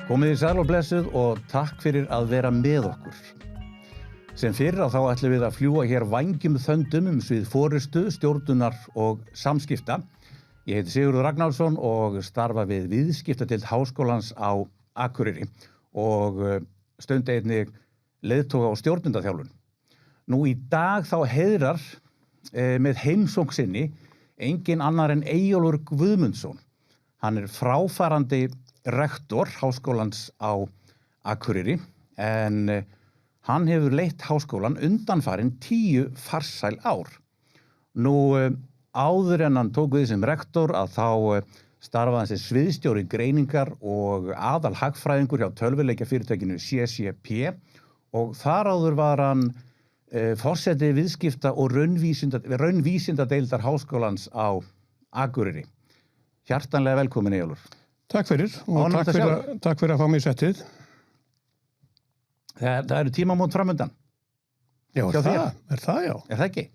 Komið í sæl og blessuð og takk fyrir að vera með okkur. Sem fyrr þá ætlum við að fljúga hér vængjum þöndum svið forystu, stjórnunar og samskipta. Ég heiti Sigurður Ragnarsson og starfa við viðskiptadeild Háskólans á Akureyri og stundi einnig leiðtoga og stjórnundaþjálfun. Nú í dag þá heiðrar með heimsókn sinni engin annar en Eyjólfur Guðmundsson. Hann fráfarandi rektor Háskólans á Akureyri en hann hefur leitt háskólan undanfarin 10 farsæl ár. Nú áður en hann tók við sem rektor að þá starfaði hann sem sviðsstjóri greiningar og aðalhagfræðingur hjá tölvuleikjafyrirtækinu CCP og þar áður var hann forseti viðskipta og raunvísindadeildar Háskólans á Akureyri. Hjartanlega velkomin Eyjólfur. Takk fyrir og takk fyrir að fá mig í settið. Það eru tímamót framundan. Já, er það já. Er það ekki?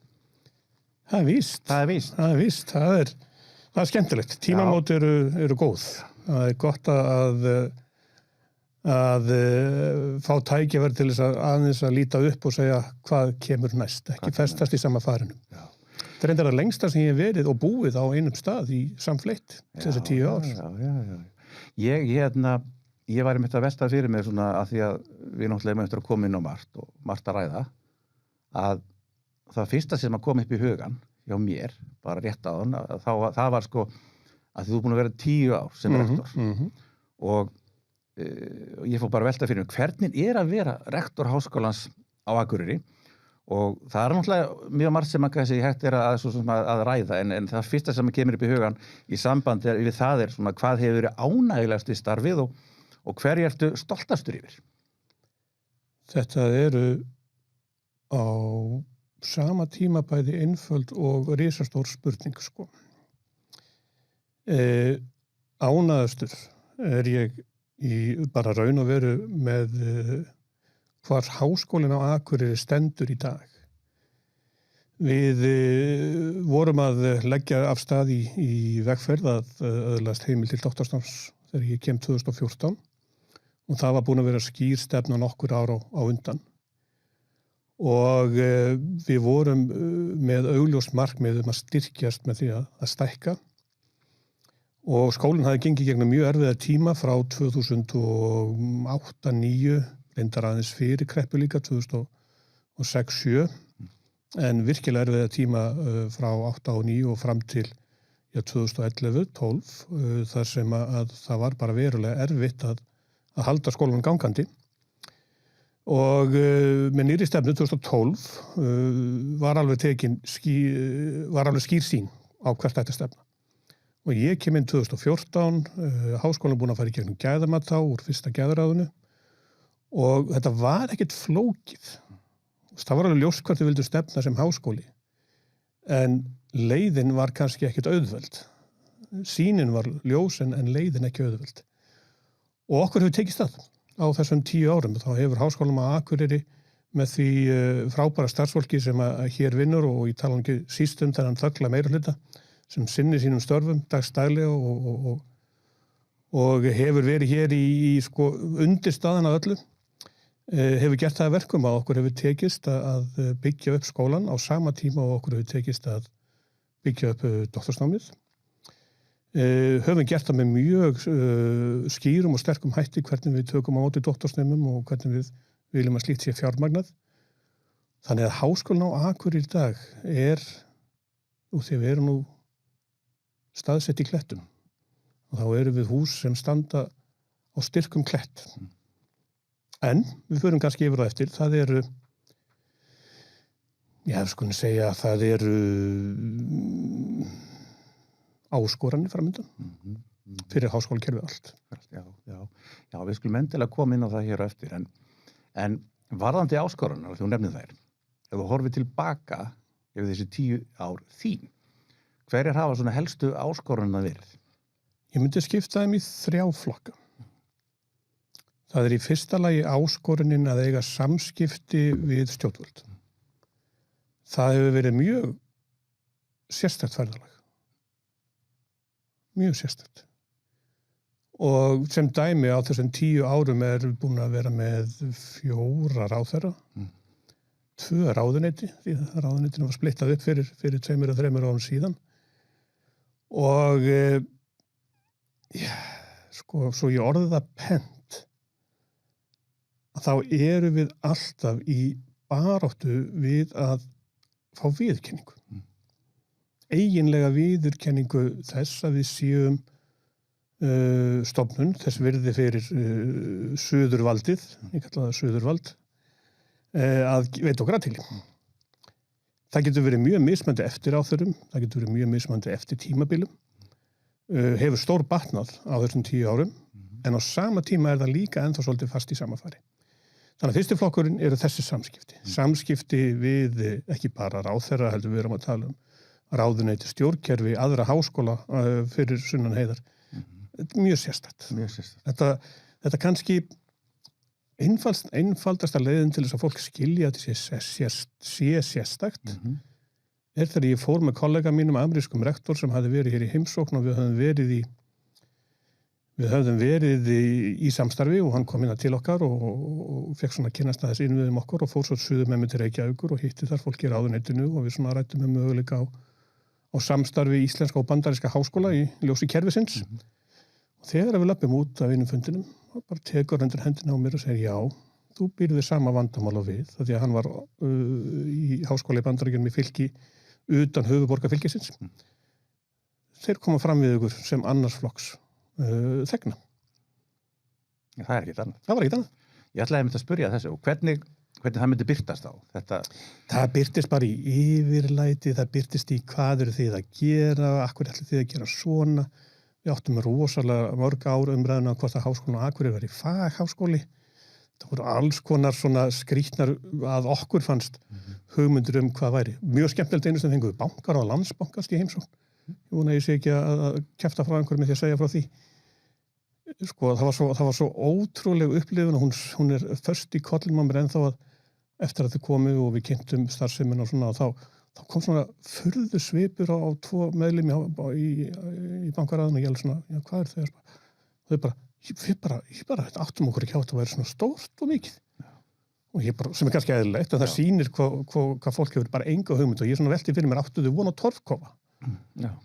Það er víst. Það er skemmtilegt. Tímamót eru góð. Það er gott að fá tækifæri til þess að aðeins að líta upp og segja hvað kemur næst. Ekki festast í sama farinu. Já. Það er reyndar að lengsta sem ég hef verið og búið á einum stað í samfleitt þessi 10 ár. Já. Ég var einmitt að velta fyrir mig svona að því að við náttúrulega erum eftir að koma inn á margt að ræða að það fyrsta sem að koma upp í hugan hjá mér, bara rétt á hann, það var sko að þú er búin að vera 10 ár sem rektor og ég fór bara að velta fyrir mig hvernig að vera rektor Háskólans á Akureyri og það er náttúrulega mjög margt sem að hægt að ræða en það fyrsta sem kemur upp í hugan í sambandi við það svona hvað hefur verið ánægilegast í starfið og hverju ertu stoltastur yfir? Þetta eru á sama tíma bæði einföld og risastór spurning sko. Ánægðastur ég í bara raun og veru með hvar Háskólinn á Akureyri stendur í dag. Við vorum að leggja af stað í vegferð að öðlast heimil til doktorsnáms þegar ég kem 2014 og það var búin að vera skýr stefna nokkur ár á undan. Og við vorum með augljóst markmið að styrkjast með því að stækka og skólinn hafði gengið gegnum mjög erfiða tíma frá 2008-2009 reyndar aðeins fyrir kreppu líka 2006-2007 en virkilega erfiða tíma frá 8 og 9 og fram til 2011-12 þar sem að það var bara verulega erfitt að halda skólanum gangandi og með nýrri stefnu 2012 var alveg skýr sýn á hvert ætti að stefna og ég kem inn 2014 háskólinn búinn að fara í gegnum gæðamat þá úr fyrsta gæðaráðinu og þetta var ekkert flókið. Það var alveg ljóst hvert við vildum stefna sem háskóli en leiðin var kannski ekkert auðveld. Sýnin var ljós en leiðin ekki auðveld. Og okkur hefur tekist það á þessum 10 árum. Þá hefur Háskólinn á Akureyri með því frábæra starfsfólki sem að hér vinnur og ég tala ekki síst þennan þögla meirihluta sem sinnir sínum störfum dagstaglega og hefur verið hér í sko undirstaðan að öllu. Hefur gert það að verkum að okkur hefur tekist að byggja upp skólan á sama tíma og okkur hefur tekist að byggja upp doktorsnámið. Höfum gert það með mjög skýrum og sterkum hætti hvernig við tökum á móti doktorsnemum og hvernig við viljum að slíkt sé fjármagnað. Þannig að Háskólinn á Akureyri í dag og þegar við erum nú staðsett í klettum og þá erum við hús sem standa á styrkum klett. En við förum kannski yfir það eftir. Það eru, skulum segja, það eru áskoranir framundan fyrir háskólakerfið allt. Já, við skulum endilega koma inn á það hér á eftir. En varðandi áskoranir, þú nefnir þær, ef þú horfir tilbaka yfir þessi 10 ár þín, hverjar hafa svona helstu áskoranir verið? Ég myndi skipta þeim í 3 flokka. Það í fyrsta lagi áskorunin að eiga samskipti við stjórnvöld. Það hefur verið mjög sérstakt ferðalag. Mjög sérstakt. Og sem dæmi á þessum 10 árum búin að vera með 4 ráðherra, 2 ráðuneyti, því að ráðuneytinu var splittað upp fyrir 2-3 árum síðan. Og sko, svo ég orðið það pennt, að þá erum við alltaf í baráttu við að fá viðurkenningu. Eiginlega viðurkenningu þess að við séum stofnun, þess virði fyrir suðurvaldið, ég kalla það suðurvald, að veita okkur athygli. Það getur verið mjög mismunandi eftir áþörum, það getur verið mjög mismunandi eftir tímabilum, hefur stór batnað á þessum 10 árum, en á sama tíma það líka ennþá svolítið fast í sama fari. Þannig að fyrsti flokkurinn eru þessi samskipti. Samskipti við ekki bara ráðherra, heldur við erum að tala ráðuneyti, stjórnkerfi, aðra háskóla fyrir sunnan heiðar. Mjög sérstakt. Þetta kannski einfaldasta leiðin til þess að fólk skilja að þetta sé sérstakt þegar ég fór með kollega mínum amerískum rektor sem hafði verið hér í heimsókn og við höfðum verið í samstarfi og hann kom inn til okkar og fekk svona kynnast aðeins innviðum okkur og fór svo suður með mig til Reykjavíkur og hitti þar fólk í ráðuneytinu og við svona rættum möguleika á samstarfi íslenska og bandaríska háskóla í ljósi kerfisins. Og þegar við löpum út af einum fundinum, hann bara tekur undir hendina á mér og segir já, þú býrð við sama vandamál á við, því að hann var í háskóla í Bandaríkjunum í fylki utan höfuðborgarfylkisins. Þeir koma fram við ykkur sem annars flokks þegna. Það er ekkert annað. Það var ekkert annað. Ég ætlaði einmitt að spyrja þessu, og hvernig það myndi birtast á þetta? Það birtist bara í yfirlæti, það birtist í hvað eru þið að gera, akkur ætli þið að gera svona. Við áttum rosalega mörg ár umræðuna hvort að háskólinn á Akureyri var í fagháskóli. Það voru alls konar svona skrýtnar að okkur fannst hugmyndir hvað væri. Mjög skemmtilegt einu sem fengum við bankar á Landsbankast í heimsókn. Ég vona að ég sé ekki að kjafta frá einhverjum með því að segja frá því. Sko, það var svo ótrúleg upplifun og hún först í kollinum á mér ennþá að eftir að þau komu og við kynntum starfsemin og svona og þá kom svona furðu svipur á 2 meðlim í bankaraðinu og ég svona, já, hvað þau? Þau bara áttum okkur ekki á að vera svona stórt og mikið. Og ég bara, sem kannski eðlilegt, en það sýnir hvað fólk hefur bara enga hugmynd og ég svona velti fyrir mér áttu þau von á torfkofa.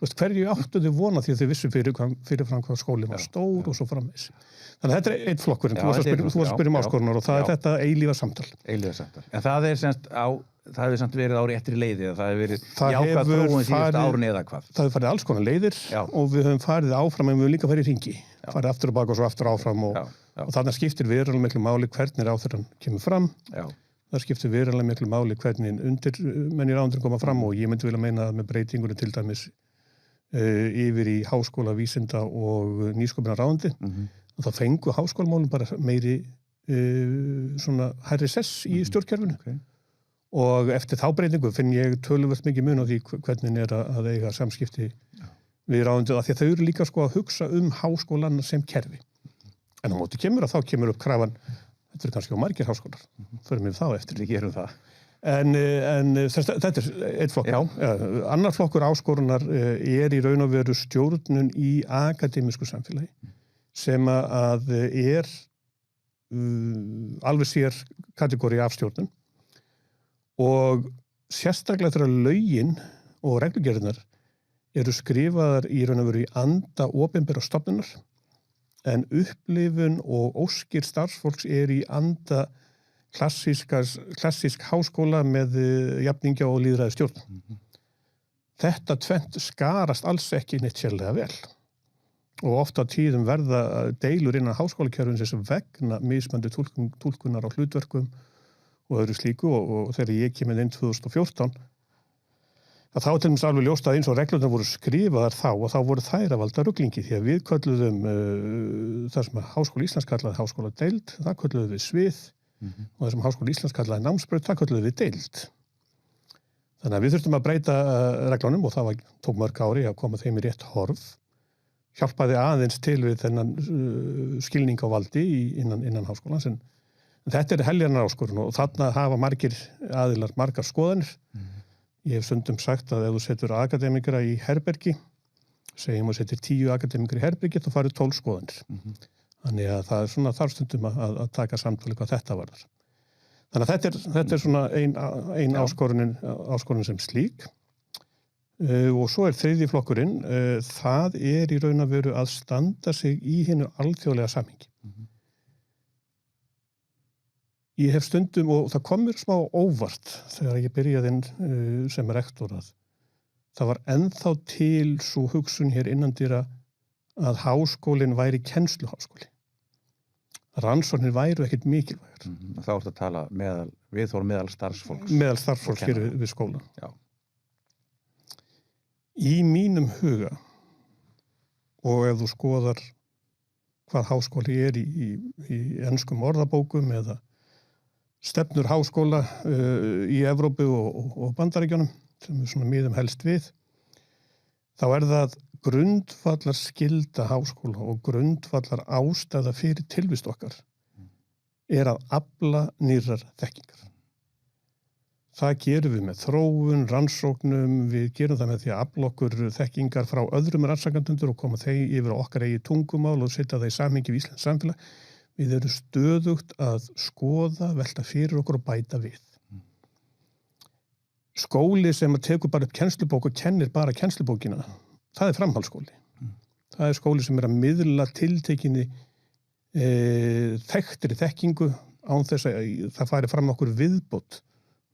Hverju áttu þau von að því að þau vissu fyrirfram hvað skólinn var stór og svo framvegis. Þannig að þetta er einn flokkurinn, þú varst að spyrja áskorunar og það er þetta eilífa samtal. En það hefur samt verið á réttri leiði, það hefur verið jákvæð þróun síðustu árin eða hvað? Það hefur farið alls konar leiðir og við höfum farið áfram en við höfum líka farið í hringi. Farið aftur og bak og svo aftur áfram og þarna skiptir verulega miklu máli hvernig ráðherrann kemur fram. Það skiptir verulega miklu máli hvernig undirmenn í ráðuneytinu koma fram og ég myndi vilja meina að með breytingunni til dæmis yfir í háskóla, vísinda og nýsköpunarráðuneyti þá fengu háskólamálum bara meiri svona hærri sess í stjórnkerfinu. Og eftir þá breytingu finn ég töluvert mikið mun á því hvernig að eiga samskipti við ráðuneytið af því að þau eru líka sko að hugsa háskólan sem kerfi. En á móti kemur að þá kemur upp krafan, þetta kannski á margir háskólar, förum við þá eftir. Við gerum það. En þetta er einn flokkur. Annar flokkur áskorunar í raun og veru stjórnun í akademísku samfélagi sem að alveg sér kategóri af stjórnun. Og sérstaklega þegar lögin og reglugerðirnar eru skrifaðar í raun og veru í anda opinberra stofnunar en upplifun og óskir starfsfólks í anda klassísk háskóla með jafningja og lýðræði stjórn. Þetta tvennt skarast alls ekki neitt sérlega vel. Og oft á tíðum verða deilur innan háskólakerfisins vegna mismunandi túlkunar á hlutverkum og öðru slíku og þegar ég kemur inn 2014 að þá til dæmis alveg ljóst að eins og reglurnar voru skrifaðar þá og þá voru þær að valda ruglingi því að við kölluðum það sem Háskóli Íslands kallaði háskóladeild, það kölluðum við svið og það sem Háskóli Íslands kallaði námsbraut, það kölluðum við deild. Þannig að við þurftum að breyta reglunum og það tók mörg ári að koma þeim í rétt horf, hjálpaði aðeins til við þennan skilning á valdi innan háskólans en þetta heljarnar áskorun og þarna hafa margir aðilar margar skoðanir. Ég hef stundum sagt að ef þú setur akademikera í herbergi segjum að setja 10 akademikar í herbergi þá farið 12 skoðanir. Þannig að það svona þarf stundum að taka samtali hvað þetta varðar. Þannig að þetta er svona ein áskorunin sem slík. Og svo þriðji flokkurinn, það í raun og veru að standa sig í hinu alþjóðlega samhengi. Ég hef stundum, og það kom mér smá óvart þegar ég byrjaði sem rektor að það var ennþá til svo hugsun hér innandyra að háskólinn væri kennsluháskóli. Rannsóknir væru ekkert mikilvægar. Þá ertu að tala meðal starfsfólks. Meðal starfsfólks hér við skólan. Já. Í mínum huga, og ef þú skoðar hvað háskóli í enskum orðabókum eða stefnur háskóla í Evrópu og Bandaríkjunum, sem við svona miðum helst við, þá það grundvallar skylda háskóla og grundvallar ástæða fyrir tilvist okkar að afla nýrrar þekkingar. Það gerum við með þróun, rannsóknum, við gerum það með því að afla okkur þekkingar frá öðrum rannsakendum og koma þeir yfir á okkar eigið tungumál og setja það í samhengi við íslenskt samfélag. Við erum stöðugt að skoða, velta fyrir okkur og bæta við. Skóli sem tekur bara upp kennslubók og kennir bara kennslubókina, það framhaldsskóli. Það skóli sem að miðla tiltekinni þekktri þekkingu án þess að það fari fram okkur viðbót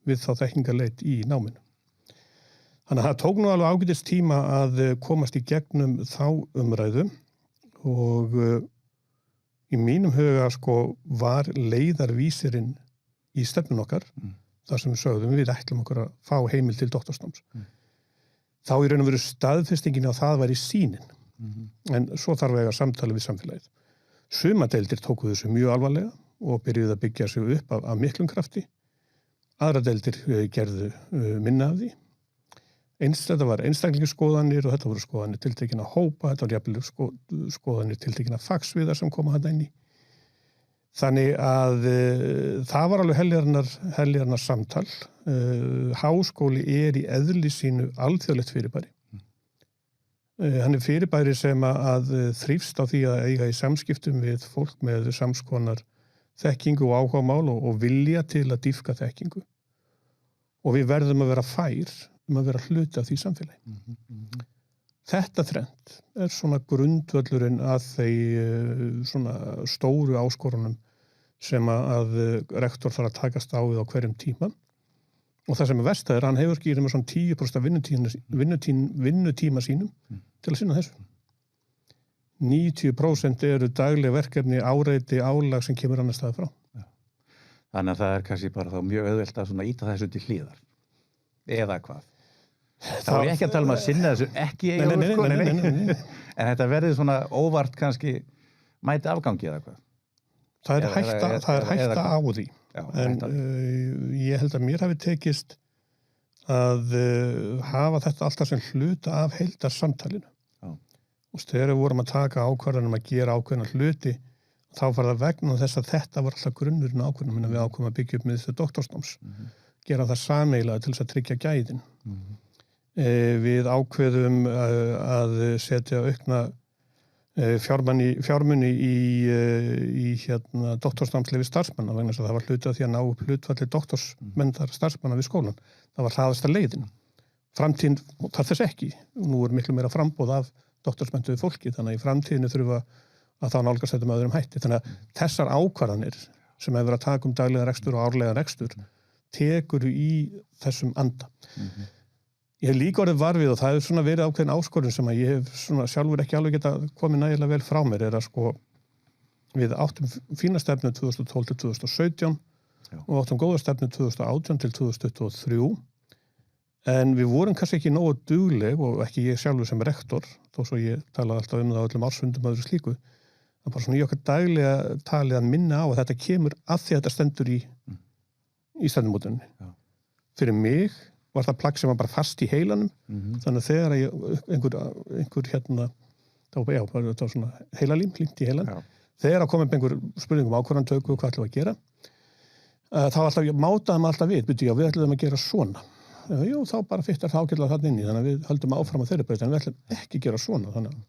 við þá þekkingarleit í náminu. Þannig að það tók nú alveg ágætis tíma að komast í gegnum þá umræðu og í mínum huga var leiðarvísirinn í stefnun okkar, þar sem við sögðum við ætlum okkur að fá heimild til doktorsnáms. Þá í raun og veru staðfestingin á það væri sýnin. En svo þarf að eiga samtali við samfélagið. Sumadeildir tóku þessu mjög alvarlega og byrjuðu að byggja sig upp af miklum krafti. Aðra deildir gerðu minna af því. Þetta var einstaklingsskoðanir og þetta voru skoðanir tiltekinna hópa, þetta var jafnvel skoðanir tiltekinna fagsviðar sem koma þarna inn í. Þannig að það var alveg heljarnar samtal. Háskóli í eðli sínu alþjóðlegt fyrirbæri. Hann fyrirbæri sem að þrífst á því að eiga í samskiptum við fólk með samskonar þekkingu og áhugamál og vilja til að dýpka þekkingu. Og við verðum að vera fær að vera hluti af því samfélagi. Þetta þrennt svona grundvöllurinn að þeir svona stóru áskorunum sem að rektor þarf að takast á við á hverjum tíma. Og það sem verst hann hefur ekki með svona 10% vinnutíma sínum til að sinna þessu. 90% eru dagleg verkefni, áreiti, álag sem kemur annars staðar frá. Já. Þannig að það kannski bara þá mjög auðvelt að íta þessu til hliðar. Eða hvað? Þá ég ekki að tala að sinna þessu ekki Nei. En þetta verður svona óvart kannski mæti afgangi eða hvað? Það hætta á því. Já, en ég held að mér hafi tekist að hafa þetta alltaf sem hluta af heildarsamtalinu. Og þegar við vorum að taka ákvarðanum að gera ákveðna hluti, þá var það vegna þess að þetta var alltaf grunnurinn ákveðnum við ákveðum að byggja upp með þessu doktorsnáms. Gera það sameiginlega til þess að tryggja gæðin. Við ákveðum að setja aukna fjármuni í doktorsnámsleyfi starfsmanna vegna þess að það var hluti af því að ná upp hlutfalli doktorsmenntara starfsmanna við skólan. Það var hraðasta leiðin. Framtíðin þarf þess ekki. Nú miklu meira framboð af doktorsmenntuðu fólki, þannig að í framtíðinu þurfa að þá nálgast þetta með öðrum hætti. Þannig að þessar ákvarðanir sem hefur verið að taka daglega rekstur og árlega rekstur tekur í þessum anda. Ég hef líka orðið var við og það hefur svona verið ákveðin áskorun sem að ég hef svona sjálfur ekki alveg geta komið nægilega vel frá mér að við áttum fína stefnu 2012 til 2017 og áttum góða stefnu 2018 til 2023 en við vorum kannski ekki nógu dugleg og ekki ég sjálfur sem rektor þó svo ég talaði alltaf það á öllum ársfundum og öðru slíku það bara svona í okkar daglega talið að minna á að þetta kemur að því að þetta stendur í stefnumótuninni. Fyrir mig var það plagg sem var bara fast í heilanum þannig að þegar einhver það var svona heilalím límt í heilan þegar kom einhver spurningum ákvarðantöku og hvað ætlum að gera þá alltaf mátaði maður alltaf við ætlum að gera svona jú, þá bara fittar það ágætlega þarna inn í, þannig að við höldum áfram að þeirri braut, en við ætlum ekki að gera svona, þannig að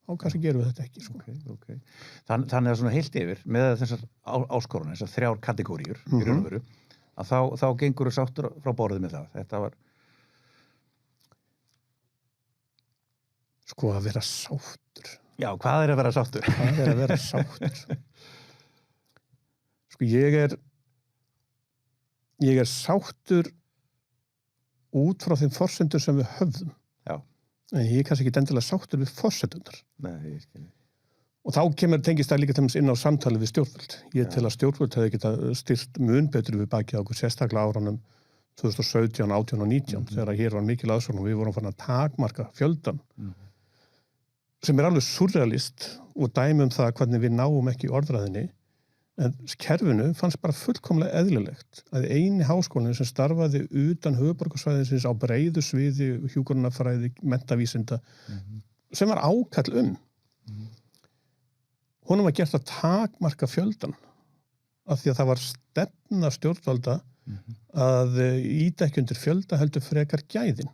þá kannski gerum við þetta ekki, sko. Okay. Þannig að svona heilt yfir, með þessar áskorunum, þessar 3 kategóríur, í raun og veru, að þá gengur þú sáttur frá borðið með það. Þetta var... Sko, að vera sáttur. Já, hvað er að vera sáttur? Hvað er að vera sáttur? Sko, ég er sáttur út frá þeim forsendur sem við höfðum. Já. En ég er kannski ekki endilega sáttur við forsendunar. Nei, ég skil. Og þá tengist það líka til dæmis inn á samtalið við stjórnvöld. Ég tel að stjórnvöld hefði getað styrt mun betur við bakið á okkur sérstaklega árunum 2017, 18 og 19 þegar hér var mikil aðsókn og við vorum farin að takmarka fjöldan sem er alveg surrealist og dæmi það hvernig við náum ekki orðræðinni. En kerfinu fannst bara fullkomlega eðlilegt að eini háskólinn sem starfaði utan höfuðborgarsvæðisins á breiðu sviði hjúkrunarfræði, menntavísinda sem var ákall honum var gert að takmarka fjöldan af því að það var stefna stjórnvalda að ýta ekki undir fjölda heldur frekar gæðin.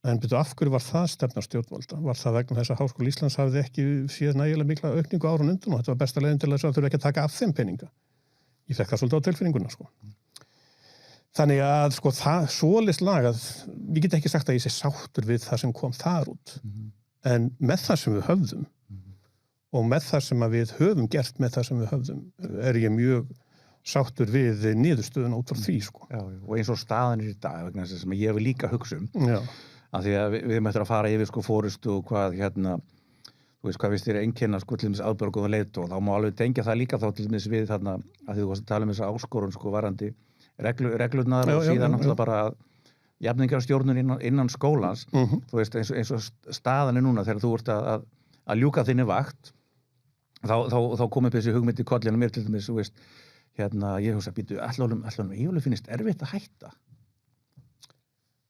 En betur, af hverju var það stefna stjórnvalda? Var það vegna þess að Háskóli Íslands hafði ekki séð nægilega mikla aukningu árun undan og þetta var besta leiðin til þess að þurfa ekki að taka af þeim peninga. Ég fekk það svolítið á tilfinninguna, sko. Þannig að, sko, það svoleiðis lagað, ég get ekki sagt að ég sé sáttur við það sem kom þar út. En með það sem við höfðum og með það sem við höfum gert með það sem við höfðum, er ég mjög sáttur við niðurstöðuna út frá því, sko. Já, og eins og staðan í dag, vegna þess sem ég vil líka hugsa Já. Af því að við möttum að fara yfir sko fórustu og hvað þú veist hvað þér einkenna sko til dæmis aðbörg og leiðtoga og þá má alveg tengja það líka þá til dæmis við þarna að því þú varst að tala þessa áskorun sko varandi reglurnar og síðan náttúrulega bara jafningjastjórnun innan skólans þú veist eins og staðan er núna þegar þú ert að ljúka þinni vakt þá kom upp þessi hugmynd í kollinu mér til dæmis þú veist ég hugsa býtu allum eiginlega finnst erfitt að hætta.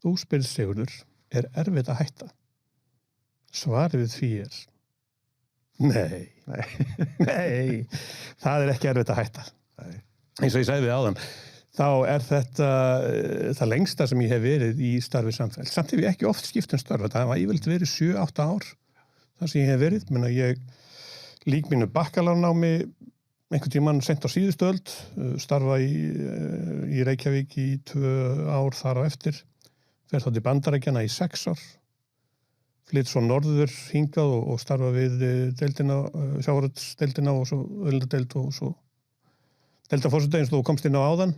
Þú spyrð Sigurður, er erfitt að hætta? Svarið við því er nei, það er ekki erfitt að hætta. Nei. Eins og ég sagði við áðan, þá er þetta það lengsta sem ég hef verið í starfi samfélag. Samt hef ég ekki oft skipt starf, það var yfirleitt verið 7-8 ár þar sem ég hef verið, menn að ég lík mínu bakkalárnámi einhvern tímann sent á síðustu öld, starfa í Reykjavík í 2 ár þar á eftir, fer þá til Bandaríkjanna í 6 ár, flytt svo norður hingað og starfa við deildina, sjávarútvegsdeildina og svo auðlindadeild og svo deildarforseta eins og þú komst inn á áðan,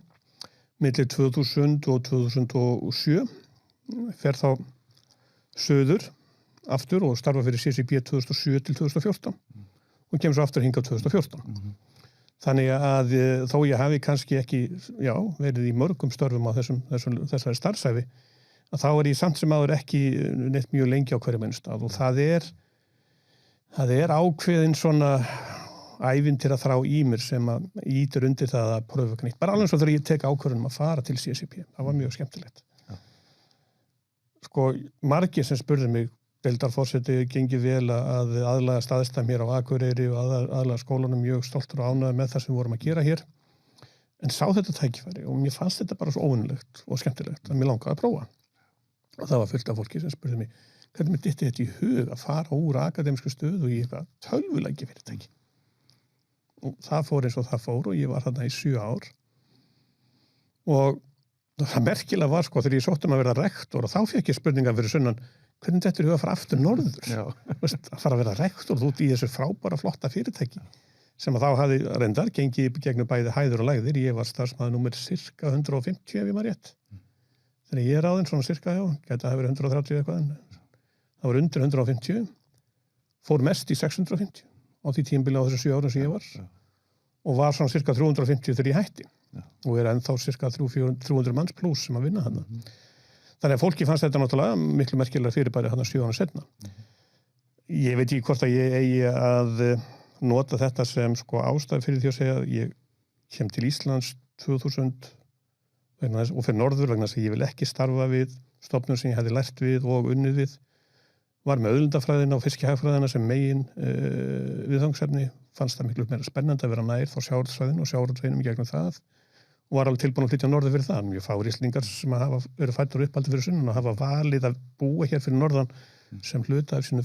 milli 2000 og 2007, fer þá söður aftur og starfa fyrir CCP 2007 til 2014 og kemur svo aftur hingað 2014. Þannig að þó ég hafi kannski ekki, verið í mörgum störfum á þessari starfsæfi, að þá er ég samt sem áður ekki neitt mjög lengi á hverjum einstað og það er ákveðin svona ævintýra þrá í mér sem að ýtir undir það að pröfa nýtt. Bara alveg svo þegar ég tek ákvörðun að fara til CCP. Það var mjög skemmtilegt. Ja. Sko, margir sem spurði mig, deildarforseti gengi vel að aðlaga staðstæðum hér á Akureyri og aðlaga skólanum mjög stoltur og ánægður með það sem við vorum að gera hér. En sá þetta tækifæri og mér fannst þetta bara svo óvenjulegt og skemmtilegt að mér langaði að prófa. Og það var fullt af fólki sem spurði mig, hvernig mér dytti þetta í hug að fara úr akademísku stöðu og í eitthvað tölvuleiki fyrirtæki. Og það fór eins og það fór og ég var þarna í 7 ár. Og það merkilega var sko þegar ég sótti að vera rektor og þá fékk ég spurningar fyrir sunnan, hvernig þetta er að fara aftur norður? Að fara að vera rektor út í þessu frábæra flotta fyrirtæki sem að þá hafði reyndar gengið gegnum bæði hæður og lægðir. Ég var starfsmaður númer cirka 150 ef ég maður rétt. Þegar ég er ráðinn svona cirka, gæti að hafa verið 130 eitthvað, en það var undir 150, fór mest í 650 á því tímabili á þessum 7 árum sem ég var og var svona cirka 350 þegar ég hætti og er ennþá cirka 300 manns pluss sem að vinna þarna. Þannig að fólki fannst þetta náttúrulega miklu merkilega fyrirbæri þarna 7 árum seinna. Ég veit ekki hvort að ég eigi að nota þetta sem sko ástæði fyrir því að segja að ég kem til Íslands 2000 og fyrir norður vegna þess að ég vil ekki starfa við stofnun sem ég hefði lært við og unnið við. Var með auðlindafræðina og fiskihagfræðina sem megin viðfangsefni. Fannst það miklu meira spennandi að vera nær þá sjávarútvegsfræðinu og sjávarútveginum í gegnum það og var alveg tilbúin að flytja norður fyrir það. Mjög fáir Íslendingar sem hafa verið fæddir og uppaldir fyrir sunnan og hafa valið að búa hér fyrir norðan sem hluta af sínu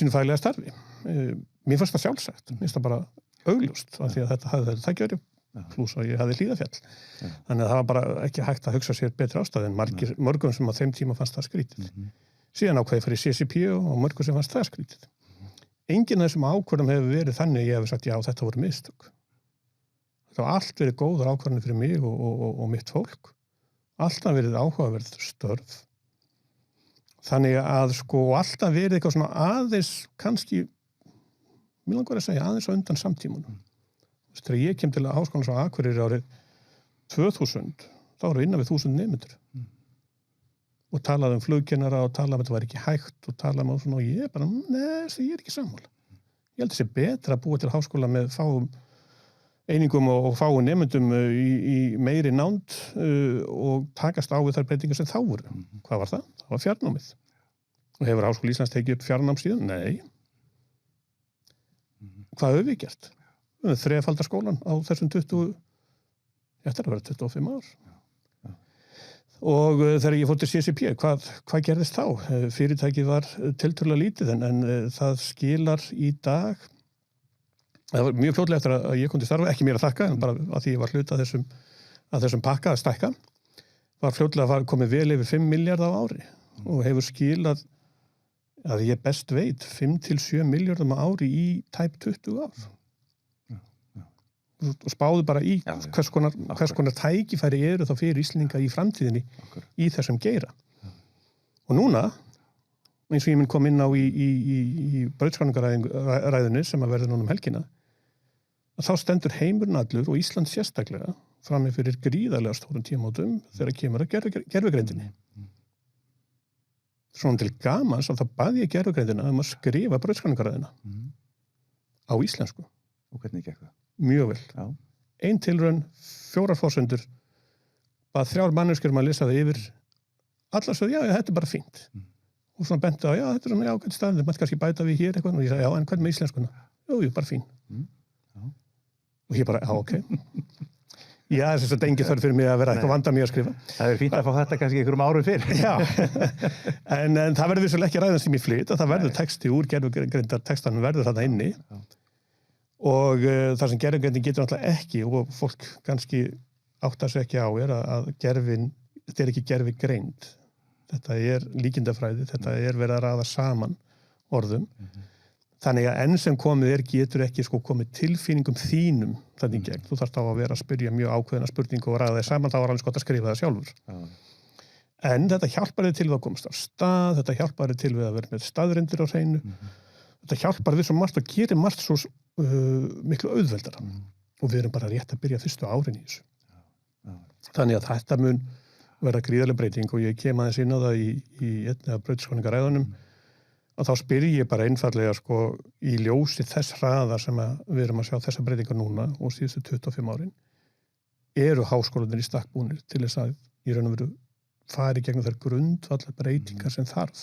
faglega starfi. Mér fannst það sjálfsagt. Mér finnst það bara augljóst af því að þetta hafði þetta tækifæri plús að ég hafði Hlíðarfjall. Þannig að það var bara ekki hægt að hugsa sér betri ástæðu en mörgum sem á þeim tíma fannst það skrítið. Síðan ákveði fyrir CCP og mörgum sem fannst það skrítið. Enginn af þessum ákvörðum hefur verið þannig ég hefur sagt já, þetta voru mistök. Þetta var allt verið góðar ákvörðanir fyrir mig og mitt fólk. Alltaf verið áhugaverð störf. Þannig að og alltaf verið eitthvað svona aðeins kannski, mér langar að segja aðeins á undan samtímanum. Þegar ég kem til Háskólans á Akureyri árið 2000, þá voru innan við 1000 nemendur. Og talaði flugkennara og talaði þetta var ekki hægt og talaði svona og ég bara, ég er ekki sammála. Ég held að það sé betra að búa til háskóla með fáum einingum og fáum nemendum í meiri nánd og takast á við þær breytingar sem þá voru. Hvað var það? Það var fjarnámið. Og hefur Háskóli Íslands tekið upp fjarnám síðan? Nei. Hvað höfum við gert? Við höfum þrefaldarskólan á þessum 25 ár. Og þegar ég fór til CCP, hvað gerðist þá? Fyrirtækið var tiltölulega lítið en það skilar í dag. Það var mjög fljótlega eftir að ég kom til starfa, ekki mér að þakka, en bara að því ég var hluta af þessum pakka að stækka, var fljótlega komið vel yfir 5 milljarða á ári og hefur skilað, að ég best veit, 5-7 milljörðum á ári í tæp 20 ár. Og spáðu bara í hvers konar tækifæri eru þá fyrir Íslendinga í framtíðinni í þessum geira. Og núna, eins og ég mun kom inn á í brautskráningaræðunni sem að verða núna helgina, að þá stendur heimurinn allur og Ísland sérstaklega frammi fyrir gríðarlega stórum tímamótum þegar kemur að gervigreindinni. Svona til gamans að það baði ég gervigreindina að skrifa brautskráningaræðina á íslensku. Og hvernig gekk það? Mjög vel. Já. Ein tilraun, 4 forsendur, bara 3 manneskjur að lesa það yfir. Allar svo, já, þetta er bara fínt. Og svona benti á, já, þetta er svona, já, hvernig staðin, það mætti kannski bæta við hér eitthvað. Og ég sagði, já, en hvernig með íslenskuna? Jú, bara fín. Og ég bara, já, ok. Já, þess að engi þarf fyrir mig að vera eitthvað vanda mig að skrifa. Það er fínt að fá þetta kannski einhverjum árum fyrr. Já, en það verður vissulega ekki ræðast í mig flyt, að það verður texti úr gervigreindar verður þarna inni. Og það sem gervigreindin getur náttúrulega ekki og fólk kannski áttar sig ekki á að þetta er ekki gervigreind. Þetta er líkindafræði, þetta er verið að raða saman orðum. Þannig að enn sem komið getur ekki komið tilfinningum þínum þannig gegn. Þú þarft á að vera að spyrja mjög ákveðina spurningu og raða þeir saman, þá var alveg gott að skrifa það sjálfur. En þetta hjálpar þið til við að komast af stað, þetta hjálpar þið til við að vera með staðreyndir á hreinu. Þetta hjálpar við svo margt og gerir margt svo miklu auðveldara. Og við erum bara rétt að byrja fyrstu árin í þessu. Þannig að þetta mun vera gríðarleg breyting og ég kem aðeins inn á það í einni af brautskráningaræðunum að þá spyr ég bara einfallega í ljósi þess hraða sem við erum að sjá þessa breytingar núna og síðustu 25 árin eru háskólarnir í stakk búnir til þess að í raun og veru fari gegnum þær grundvallar breytingar sem þarf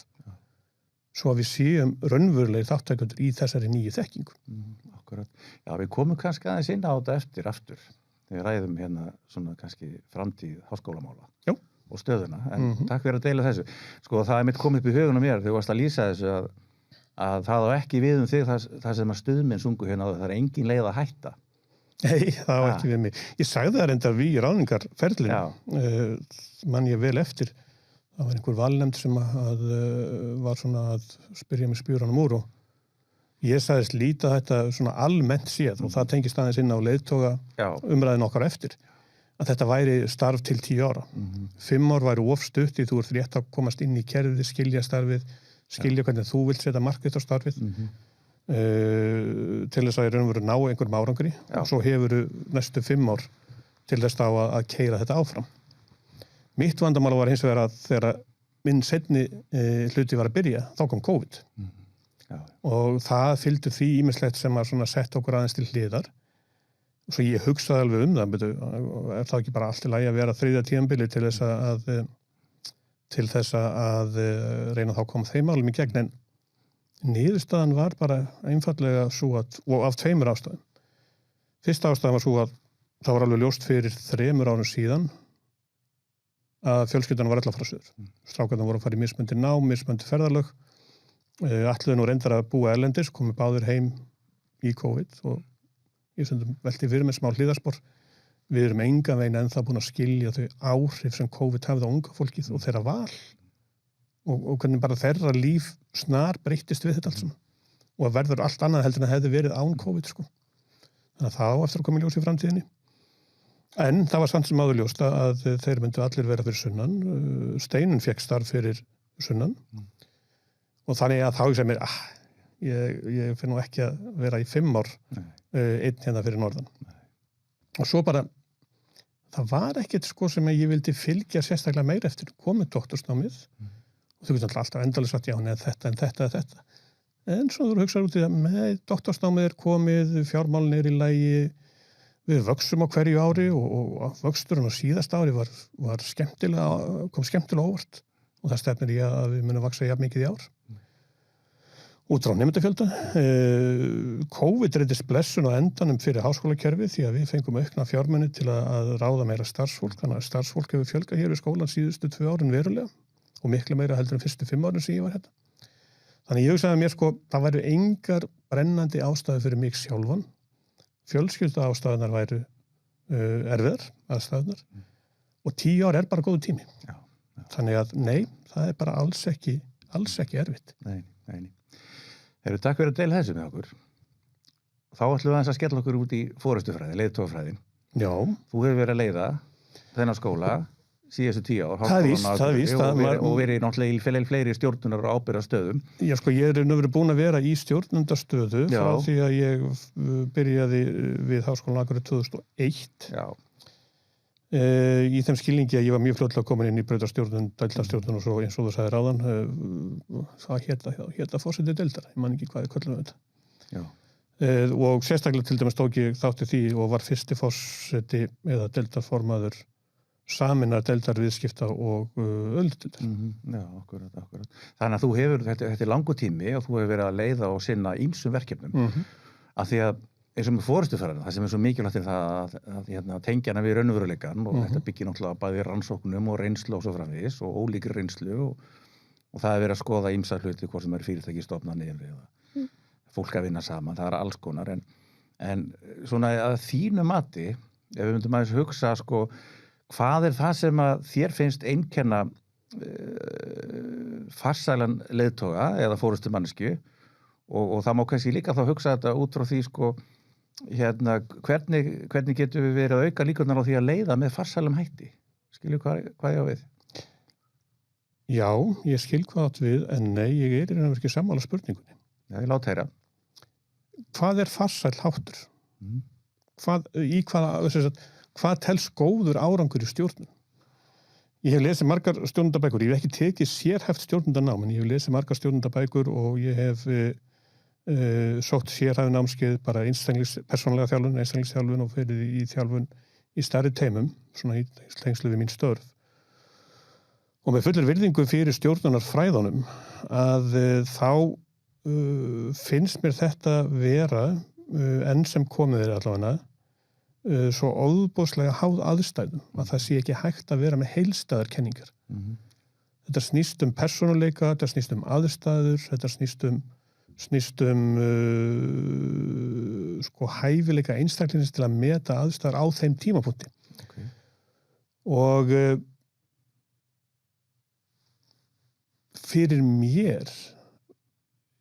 svo að við séum raunverulegir þáttækendur í þessari nýju þekkingu. Akkurat. Já, við komum kannski aðeins inn á þetta aftur. Við ræðum hérna svona kannski framtíð háskólamála. Já. Og stöðuna. En takk fyrir að deila þessu. Það er mitt komið upp í hugunum mér þegar þú varst að lýsa þessu að það á ekki við þig það sem að stuðmenn sungu hérna það er engin leið að hætta. Nei, það á ekki við mig. Ég sagði það reyndar við í ráðningarferlinu. Man ég vel eftir. Það var einhver valnefnd sem var svona að spyrja mig spjuranum úr og ég sagðist líta þetta svona almennt séð og það tengist aðeins inn á leiðtoga umræðin okkar eftir að þetta væri starf til 10 ára. 5 ár væri of stutt því þú ert rétt að komast inn í kerfið, skilja starfið, skilja hvernig þú vilt setja markið á starfið til þess að í raun og veru ná einhverjum árangri og svo hefur næstu 5 ár til þess að keyra þetta áfram. Mitt vandamál var hins vegar að þegar minn seinni hluti var að byrja, þá kom COVID. Og það fylgdi því ýmislegt sem að sett okkur aðeins til hliðar. Svo ég hugsaði alveg það, er það ekki bara allt í lagi að vera 3. tímabili til þess að reyna þá að koma þeim málum í gegn, en niðurstaðan var bara einfaldlega svo og af 2 ástæðum. Fyrsta ástæðan var svo að það var alveg ljóst fyrir 3 árum síðan að fjölskyldan var öll að fara suður. Strákarnir voru að fara í mismunandi nám, mismunandi ferðalög, ætluðu nú reyndar að búa erlendis, komu báðir heim í COVID og ég stundum velti fyrir með smá hliðarspor. Við erum engan veginn ennþá búin að skilja þau áhrif sem COVID hafði á unga fólkið og þeirra val og hvernig bara þeirra líf snar breyttist við þetta allt saman og verður allt annað heldur en að hefði verið án COVID sko. Þannig að það á eftir að koma í ljós í framtíðinni. En það var samt sem áður ljóst að þeir myndu allir vera fyrir sunnan. Steinunn fékk starf fyrir sunnan og þannig að þá ég segi mér, ég finn nú ekki að vera í 5 ár einn hérna fyrir norðan. Og svo bara, það var ekkert sko sem ég vildi fylgja sérstaklega meira eftir komið doktorsnámið og þú getur alltaf endalega sagt, já, þetta en þetta. En svo þú hugsaður út í það, með doktorsnámið er komið, fjármálin er í lagi, við vöxum á hverju ári og vöxturinn á síðasta ári kom skemmtilega óvart og það stefnir í að við munum vaxa jafn mikið í ár. Út frá nemendafjölda. COVID reyndist blessun á endanum fyrir háskólakerfið því að við fengum aukna fjármuni til að ráða meira starfsfólk. Þannig að starfsfólk hefur fjölgað hér við skólan síðustu 2 árin verulega og miklu meira heldur en fyrstu 5 árin sem ég var hérna. Þannig ég hugsaði að mér sko, það væru engar brennandi ástæður fyrir mig sjálfan. Fjölskylda ástæðunar væru erfiðar aðstæðunar og 10 ár er bara góðu tími. Já. Þannig að nei, það er bara alls ekki erfitt. Nei. Heyrðu, takk fyrir að deila þessu með okkur. Þá ætlum við aðeins að skella okkur út í forystufræði, leiðtogafræðin. Já. Þú hefur verið að leiða þennan skóla síðustu 10 ár. Það er víst. Og verið náttúrulega í fleiri stjórnunar og ábyrgðarstöðum. Já, sko, ég er nú verið búin að vera í stjórnundarstöðu frá því að ég byrjaði við Háskólann á Akureyri 2001. Já. Í þeim skilningi að ég var mjög fljótlega komin inn í brautarstjórnun, deildarstjórnun og svo eins og þú sagði ráðan, það hét að forseti deildar, ég man ekki hvað ég köllum þetta. Já. Og sérstaklega til dæmis tók ég þátt í því og var fyrsti forseti eða deildarformaður sameinar deildarviðskipta og öldudildar. Já, akkurat. Þannig að þú hefur, þetta er langur tími og þú hefur verið að leiða og sinna ýmsum verkefnum, af því að eins og með forystufræðina, það sem er svo mikilvægt er það að tengja hana við raunveruleikann og þetta byggir náttúrulega bæði rannsóknum og reynslu og svo framvegis og ólíkri reynslu og það er verið að skoða ýmsa hluti hvort sem eru fyrirtæki stofnanir eða fólk að vinna saman, það er alls konar en svona að þínu mati, ef við myndum aðeins hugsa sko, hvað er það sem að þér finnst einkenna farsælan leiðtoga eða forystumannesku og það má kannski líka þá hugsa þetta út frá því sko hvernig getum við verið að auka líkurnar á því að leiða með farsælum hætti? Skilju hvað ég á við? Já, ég skil hvað átt við, en nei, ég er í raun og veru ekki sammála spurningunni. Já, ég lát heyra. Hvað er farsæl háttur? Hvað telst góður árangur í stjórnun? Ég hef lesið margar stjórnundabækur, ég hef ekki tekið sérhæft stjórnundanám, en ég hef lesið margar stjórnundabækur og ég hef sótt sérhæfð námskeið bara persónulega þjálfun, einstaklingsþjálfun og fyrir í þjálfun í stærri teymum, svona í tengslu við mín störf. Og með fullir virðingu fyrir stjórnunarfræðunum að þá finnst mér þetta vera, enn sem komið er allavega, svo óðbóðslega háð aðstæðum að það sé ekki hægt að vera með heilstæðar kenningar. Þetta snýst persónuleika, þetta snýst aðstæður, þetta snýst sko hæfileika einstaklingsins til að meta aðstæður á þeim tímapunkti. Okay. Og fyrir mér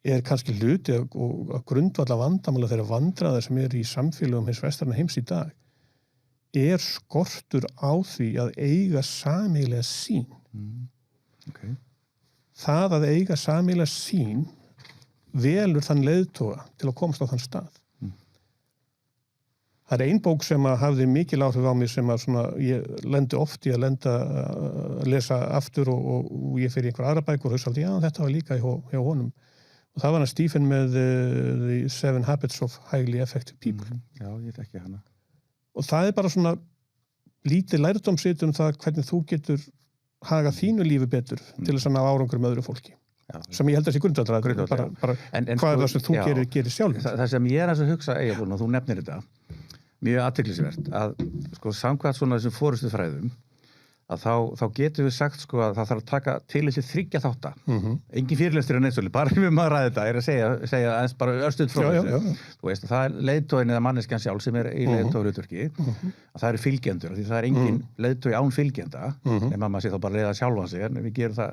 er kannski hluti og grundvalla vandamála þeirra vandræða sem eru í samfélögum hins vestræna heims í dag er skortur á því að eiga sameiginlega sýn. Okay. Það að eiga sameiginlega sýn velur þann leiðtoga til að komast á þann stað. Það er ein bók sem hafði mikil áhrif á mig sem ég lendi oft í að lesa aftur og ég fer í einhver aðra bækur og hugsa alltaf, já, þetta var líka hjá honum. Og það var hann Stephen með The 7 Habits of Highly Effective People. Já, ég þekki hana. Og það er bara svona lítið lærdómsitt það hvernig þú getur hagað þínu lífi betur til þess að ná árangur með öðru fólki. Já, sem ég held að sé grundvallaratriði, bara hvað er það sem þú gerir sjálf? Það sem ég er að hugsa, Eyjólfur, og þú nefnir þetta, mjög athyglisvert að sko samkvæmt svona þessum forystufræðum að þá getum við sagt sko að það þarf að taka til þessi 3 þátta. Engin fyrirlestur neitt svolítið, bara við maður ræði þetta er að segja eins bara örstuð frá þessu. Þú veist að það er leiðtoginn eða manneskjan sjálf sem er í leiðtoghlutverki að það eru fylgjendur, því það er engin leiðtogi án fylgjenda nema maður sé þá bara leiða sjálfan sig, en við gerum það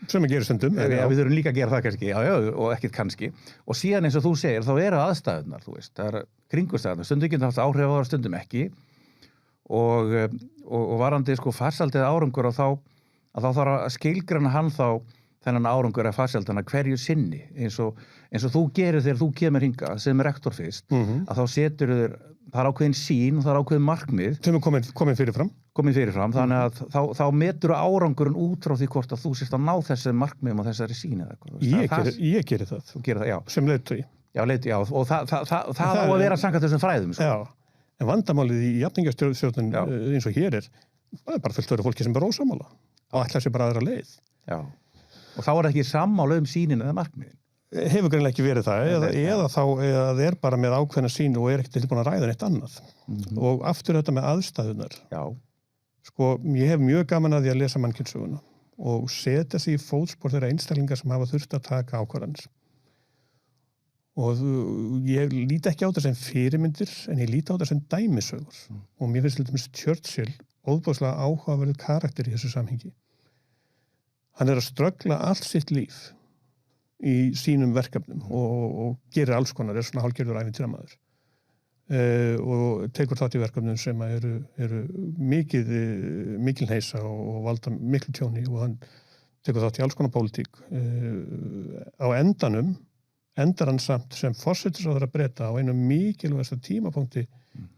sem við gerum stundum. Við þurfum líka að gera það kannski, og ekkert kannski. Og síðan eins og þú segir, þá eru aðstæðurnar, þú veist, það er kringumstæðurnar, stundum getur haft áhrif á það, stundum ekki. Og varandi sko farsaldið árangur og þá þarf að skilgreina hann þá þennan árangur eða farsaldana hverju sinni eins og þú gerir þegar þú kemur hingað sem rektor fyrst að þá setur þér, það er ákveðin sýn og það er ákveðin markmið sem er komin fyrirfram þannig að þá metur árangurinn út frá því hvort að þú sést að ná þessum markmiðum og þessari sýn eða eitthvað. Ég gerir það. Þú gerir það, já. Sem leiðtogi. Já, og það á að vera samkvæmt þessum fræðum sko. Já. En vandamálið í jafningjastjórnin eins og hér það er bara fullt af fólki sem er ósammála og ætlar sér bara aðra leið. Já, og þá er ekki sammála sýnin eða markmiðin. Hefur greinilega ekki verið það, eða það er bara með ákveðna sýn og er ekkert tilbúin að ræða neitt annað. Og aftur þetta með aðstæðunar. Já. Sko, ég hef mjög gaman að því að lesa mannkynssöguna og setja sig í fótspor þeirra einstaklinga sem hafa þurft að taka ákvarðanir. Og ég líti ekki á þetta sem fyrirmyndir en ég líti á þetta sem dæmisögur og mér finnst til dæmis Churchill óbúðslega áhugaverður karakter í þessu samhengi. Hann er að ströggla allt sitt líf í sínum verkefnum og gerir alls konar, er svona hálfgerður ævintýramaður og tekur þátt í verkefnum sem eru mikil hneisa og valda miklu tjóni og hann tekur þátt í alls konar pólitík. Á endanum endar hann samt sem forsætisráðherra Breta á einum mikilvægasta tímapunkti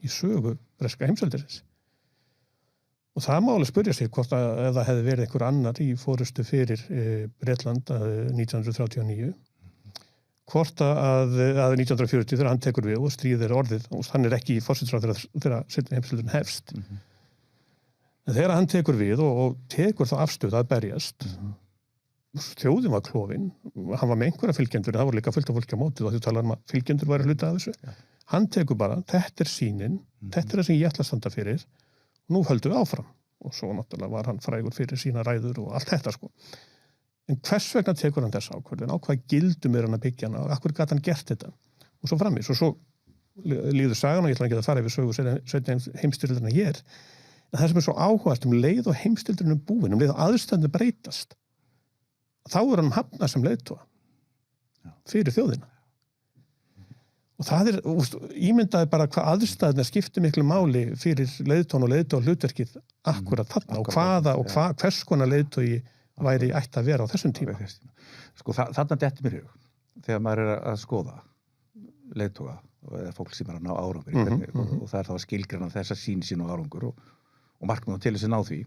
í sögu breska heimsveldisins. Og það má alveg spyrja sig hvort að ef það hefði verið einhver annar í forystu fyrir Bretland 1939, hvort að 1940 þegar hann tekur við og stríðir orðið, og hann er ekki í forsætisráðherra þegar seinni heimsveldin hefst. En þegar hann tekur við og tekur þá afstöð að berjast, þjóðin var klofin, hann var með einhverja fylgjendur, það voru líka fullt af fólki á mótið og þú talar að fylgjendur væri hluta af þessu. Hann tekur bara, þetta er sýnin, þetta er það sem ég ætla að standa fyrir, nú höldum við áfram. Og svo náttúrulega var hann frægur fyrir sína ræður og allt þetta sko. En hvers vegna tekur hann þessa ákvörðun? Á hvaða gildum er hann að byggja hann? Af hverju gat hann gert þetta? Og svo framvegis. Og svo líður sagan og ég ætla ekki að fara yfir sögu seinni heimsstyrjöldina hér. En það sem er svo áhugavert leið og heimsstyrjöldin búin, leið og aðstæðurnar breytast. Þá er hann hafnað sem leiðtoga fyrir þjóðina. Og það er, ímyndaði bara hvað aðstæðurnar skiptir miklu máli fyrir leiðtogan og leiðtoga hlutverkið akkurat þarna og hvers konar leiðtogi væri ætti að vera á þessum tíma. Sko þarna dettur mér hug þegar maður er að skoða leiðtoga eða fólk sem er að ná árangur og það er þá að skilgreina þessa sýn sín og árangur og markmiðum til þess að ná því.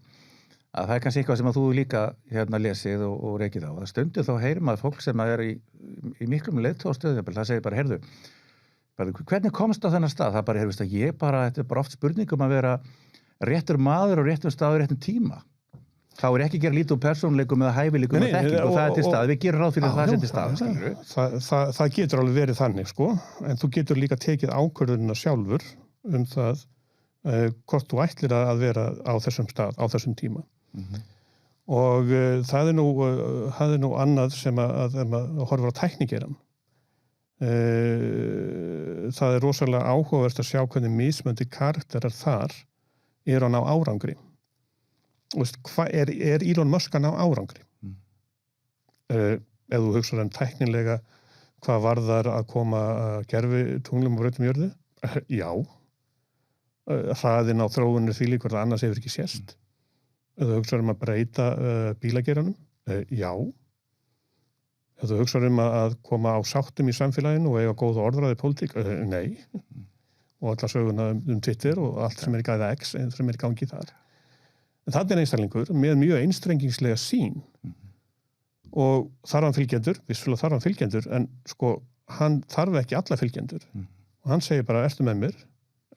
Að það er kannski eitthvað sem að þú líka lesið og reykið á. Það stundir þá heyrir maður fólk sem er í miklum leiðtogastöðum, það segir bara, heyrðu, hvernig komst á þennan stað? Það bara, heyrðist að þetta er bara oft spurningum að vera réttur maður og réttum stað og réttum tíma. Þá er ekki að gera lítið úr persónuleikum eða hæfileikum og þekking og það er til stað. Við gerum ráð fyrir það sem til stað. Það getur alveg verið þannig, sko, en þú getur líka tekið ákvörðunina sjálfur það hvort þú ætlir að vera á þessum stað, á þessum tíma. Og það er nú annað sem að horfa á tæknigeran. Það er rosalega áhugavert að sjá hvernig mismunandi karakterar þar eru að ná árangri. Er Elon Musk að ná árangri? Ef þú hugsar tæknilega hvað varðar að koma gervitunglum og brautum jörðu? Já. Hraðinn á þróunni því líkur það annars hefur ekki sést. Ef þú hugsar að breyta bílageiranum? Já. Ef þú hugsar að koma á sáttum í samfélaginu og eiga góða orðræði pólitík? Nei. Og alla söguna Twitter og allt sem er í gæða X sem er í gangi þar. En það er einstaklingur með mjög einstrengingslega sýn og þarf hann fylgjendur, vissulega þarf hann fylgjendur, en sko hann þarf ekki alla fylgjendur. Og hann segir bara, ertu með mér?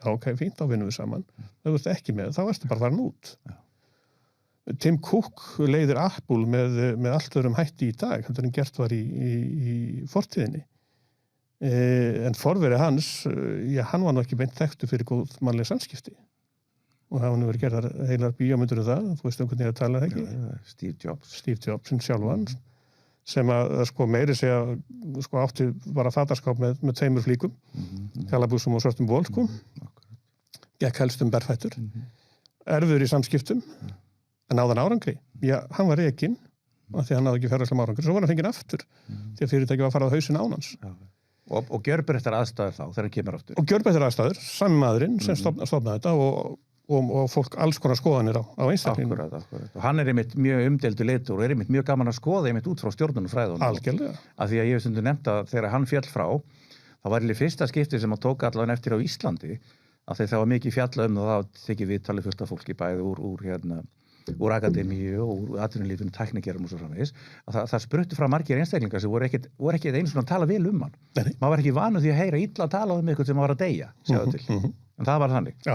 Já, ok, fínt, þá vinnum við saman. Ef þú ert ekki með, þá ertu bara farin út. Tim Cook leiðir Apple með allt öðrum hætti í dag, heldur en gert var í fortíðinni. En forveri hans, hann var nú ekki beint þekktur fyrir góð mannleg samskipti. Og það var nú verið gerðar heilar bíómyndir það, þú veist hvernig ég er að tala það ekki? Steve Jobs. Steve Jobs sjálfan, sem að sko meiri segja, sko átti bara fatarskáp með 2 flíkum, galabúsum og svörtum ból, sko. Gekk helst berfættur. Erfiður í samskiptum, en náðan árangri. Já, hann var rekinn, af því hann náði ekki fjárhagslegum árangri. Svo var hann fenginn aftur, því að fyrirtæki var að fara á hausinn án hans. Og gjörbreyttar aðstæður þá, þegar hann kemur aftur. Og gjörbreyttar aðstæður, sami maðurinn sem stofnaði þetta og fólk alls konar skoðanir á einstaklingum. Akkurat. Og hann einmitt mjög umdeildur leiðtogi og einmitt mjög gaman að skoða einmitt út frá stjórnunarfræðunum. Algjörlega. Af því að ég hef stundum nefnt að þegar hann féll frá, þá var í fyrsta skipti sem hann tók allavega eftir á Íslandi, af því það var mikið fjallað og það þykir viðtalið fullt af fólki bæði úr akademíu og úr atvinnulífinu, tæknigerum og svo framvegis, að það spruttu frá margir einstaklingar sem voru ekki einu svona að tala vel um hann. Maður var ekki vanur því að heyra illa að tala um eitthvað sem var að deyja, sjáðu til. En það var þannig. Já,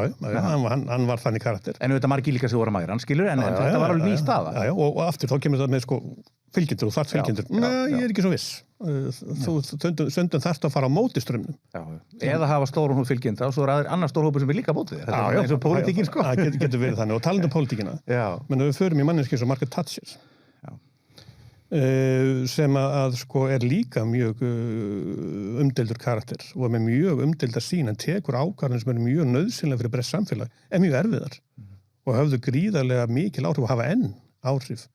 hann var þannig karakter. En auðvitað margir líka sem voru að mæra hann, skilur, en þetta var alveg ný staða. Já, og aftur þá kemur það með sko fylgjendur og þarft fylgjendur. Ég er ekki svo viss. Þú stundum þarft að fara á móti strömmnum. Eða hafa stóran hóp fylgjenda og svo er annar stór hópur sem er líka mótið. Þetta er eins og pólitíkin, sko. Það getur verið þannig. Og talandi um pólitíkina, menn við förum í manneskju sem Margaret Thatcher, sem að sko er líka mjög umdeildur karakter og með mjög umdeildar sýn en tekur ákvarðanir sem eru mjög nauðsynlega fyrir breskt samfélag, en mjög erfiðar og höfðu gríðarlega mikil áhrif og hafa enn áhrif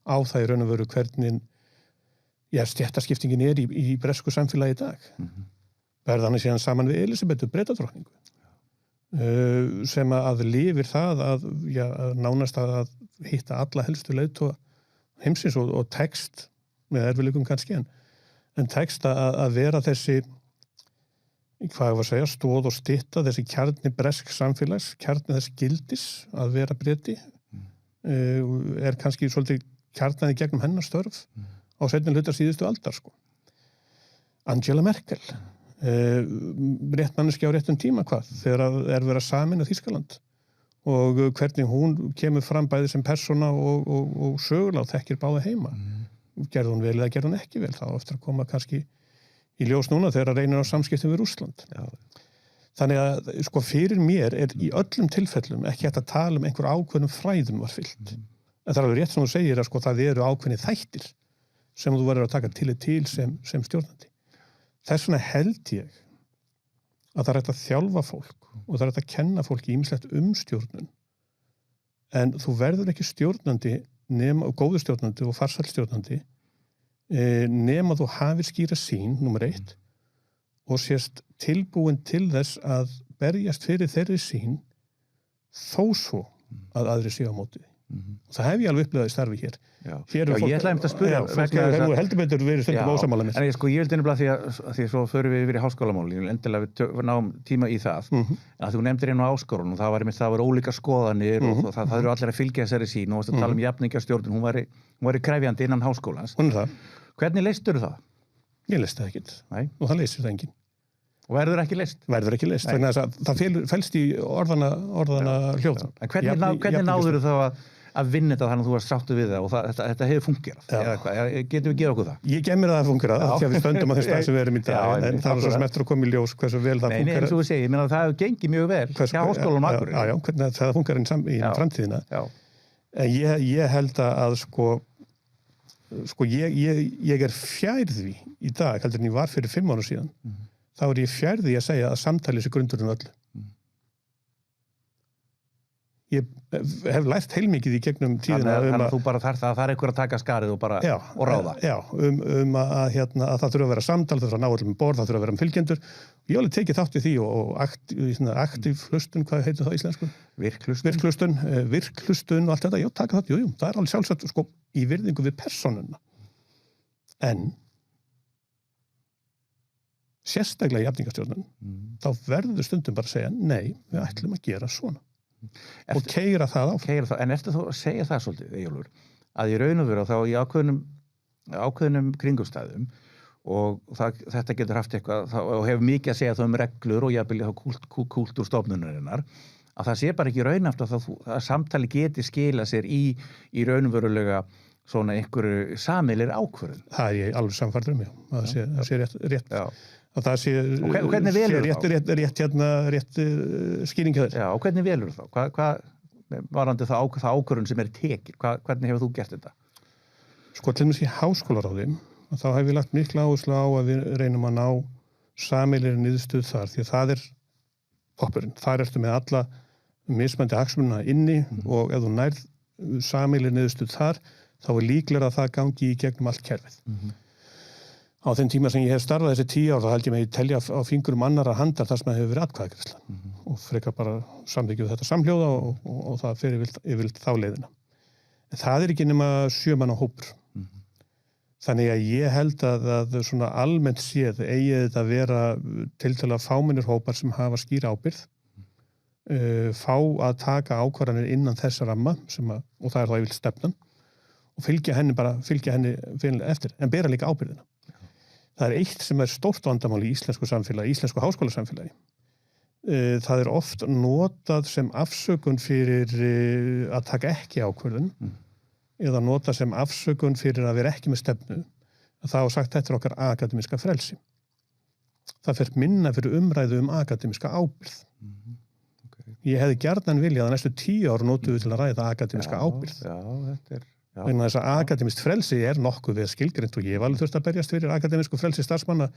á það í raun og veru hvernig stéttaskiptingin er í bresku samfélagi í dag. Verða hann síðan saman við Elísabetu Bretadrottningu, sem að lifir það að nánast að hitta alla helstu leiðtoga heimsins og text með erfiðleikum kannski en text að vera þessi hvað ég var að segja, stóð og stytta þessi kjarni bresk samfélags, kjarni þess gildis að vera Breti er kannski svolítið kjarnaði gegnum hennar störf á seinni hluta síðustu aldar sko. Angela Merkel rétt manneskja á réttum tíma þegar er verið að sameina Þýskaland og hvernig hún kemur fram bæði sem persóna og sögulega og þekkir báða heima. Gerði hún vel eða gerði hún ekki vel, þá eftir að koma kannski í ljós núna þegar að reynir á samskiptum við Rússland. Þannig að sko fyrir mér er í öllum tilfellum ekki hægt að tala um einhver ákveðnum fræðum var fyllt. En það er alveg rétt sem þú segir að sko það eru ákveðni þættir sem þú verður að taka til sem stjórnandi. Þess vegna held ég að það er hægt að þjálfa fólk og það er hægt að kenna fólki ýmislegt stjórnun. En þú verður ekki stjórnandi og góður stjórnandi og farsæll stjórnandi nema þú hafir skýra sýn, númer 1, og sést tilbúin til þess að berjast fyrir þeirri sýn þó svo að aðri séu á móti. Það hef ég alveg upplifað í starfi hér. Ég ætlaði að spyrja. Heldur betur verið stundum ósammála með. En ég vildi nefnilega því að svo förum við yfir í háskólamál, endilega við náum tíma í það, að þú nefndir einu áskorun og það var ólíka skoðanir og það eru allir að fylgja þessari sín og að tala um jafningjastjórn, hún væri krefjandi innan háskólans. Hún er það. Hvernig leystur það? Ég leysti það ekkert. Og það leysir það enginn. Og verður ekki leyst? Verður ekki leyst, þannig að það felst í orðana hljóð. En hvernig náður þá að vinna þetta þannig að þú varst sáttu við það og þetta hefur fungerað? Getum við gera okkur það? Ég gef mér það að fungerað, því að við stöndum á þess stað sem við erum í dag, en það er svo smettur að koma í ljós hversu vel það fungerar. Nei, eins og við segjum, það hefur gengið mjög vel hjá Háskólanum á Akureyri. Já, hvernig það fungerar í framtíðina. En ég held að ég er fjær því í dag, heldur en ég var fyrir 5 árum síðan, þá er ég fjær því að segja að samtalið sé grundurinn öllu. Ég hef lært heilmikið í gegnum tíðina þannig að þú bara þarf það er einhver að taka skarið og ráða. Já, að það þurfa að vera samtal, það þurfa að ná öllum borð, það þurfa að vera fylgjendur. Ég alveg tekið þátt í því og aktív hlustun, hvað heitir það á íslensku? Virkhlustun og allt þetta, já, taka þátt, jú, það er alveg sjálfsagt sko í virðingu við persónuna. En sérstaklega í jafningastjórnun, þá verður stundum bara að segja, nei, við ætlum að gera svona. Og keyra það áfram. En eftir þú að segja það svolítið, Eyjólfur, að í raun og veru þá í ákveðnum kringumstæðum og þetta getur haft eitthvað og hefur mikið að segja þá reglur og jafnvel kúltúrstofnunarinnar, að það sé bara ekki raunhaft að samtali geti skila sér í raun og verulega svona einhverju sameilir ákvörðun. Það er ég alveg samfærður um, það sé rétt. að það sé, Og hvernig velurðu rétt skýring hjá þér. Já, og hvernig velur þá? Hvað varandi það ákvörðun sem tekin? Hvernig hefur þú gert þetta? Sko, til dæmis í háskólaráði, þá hef ég lagt mikla áherslu á að við reynum að ná sameiginlegri niðurstöðu þar, því að það toppurinn. Þar ertu með alla mismunandi hagsmunina inni og ef þú nærð sameiginlegri niðurstöðu þar, þá líklega að það gangi í gegnum allt kerfið. Á þeim tíma sem ég hef starfað þessi 10 ár, þá held ég mig telja á fingurum annarra handar þar sem það hefur verið atkvæðagreiðsla og frekar bara samþykkið þetta samhljóða og það fer yfirleitt þá leiðina. En það ekki nema 7 manna hópur. Þannig að ég held að svona almennt séð eigi þetta að vera tiltölulega fámennir hópar sem hafa skýra ábyrgð, fá að taka ákvarðanir innan þessa ramma og það þá yfirleitt stefnan og fylgja henni eftir, en bera líka ábyrgðina. Það eitt sem stórt vandamál í íslensku samfélagi, íslensku háskólasamfélagi. Það oft notað sem afsökun fyrir að taka ekki ákvörðun eða notað sem afsökun fyrir að vera ekki með stefnu. Það sagt þetta okkar akademíska frelsi. Það fer minna fyrir umræðu akademíska ábyrgð. Ég hefði gjarnan viljað að næstu 10 ár notuðu til að ræða akademíska ábyrgð. Vegna þess að akademískt frelsi nokkuð við skilgreint og ég hef alveg þurft að berjast fyrir akademísku frelsi starfsmanna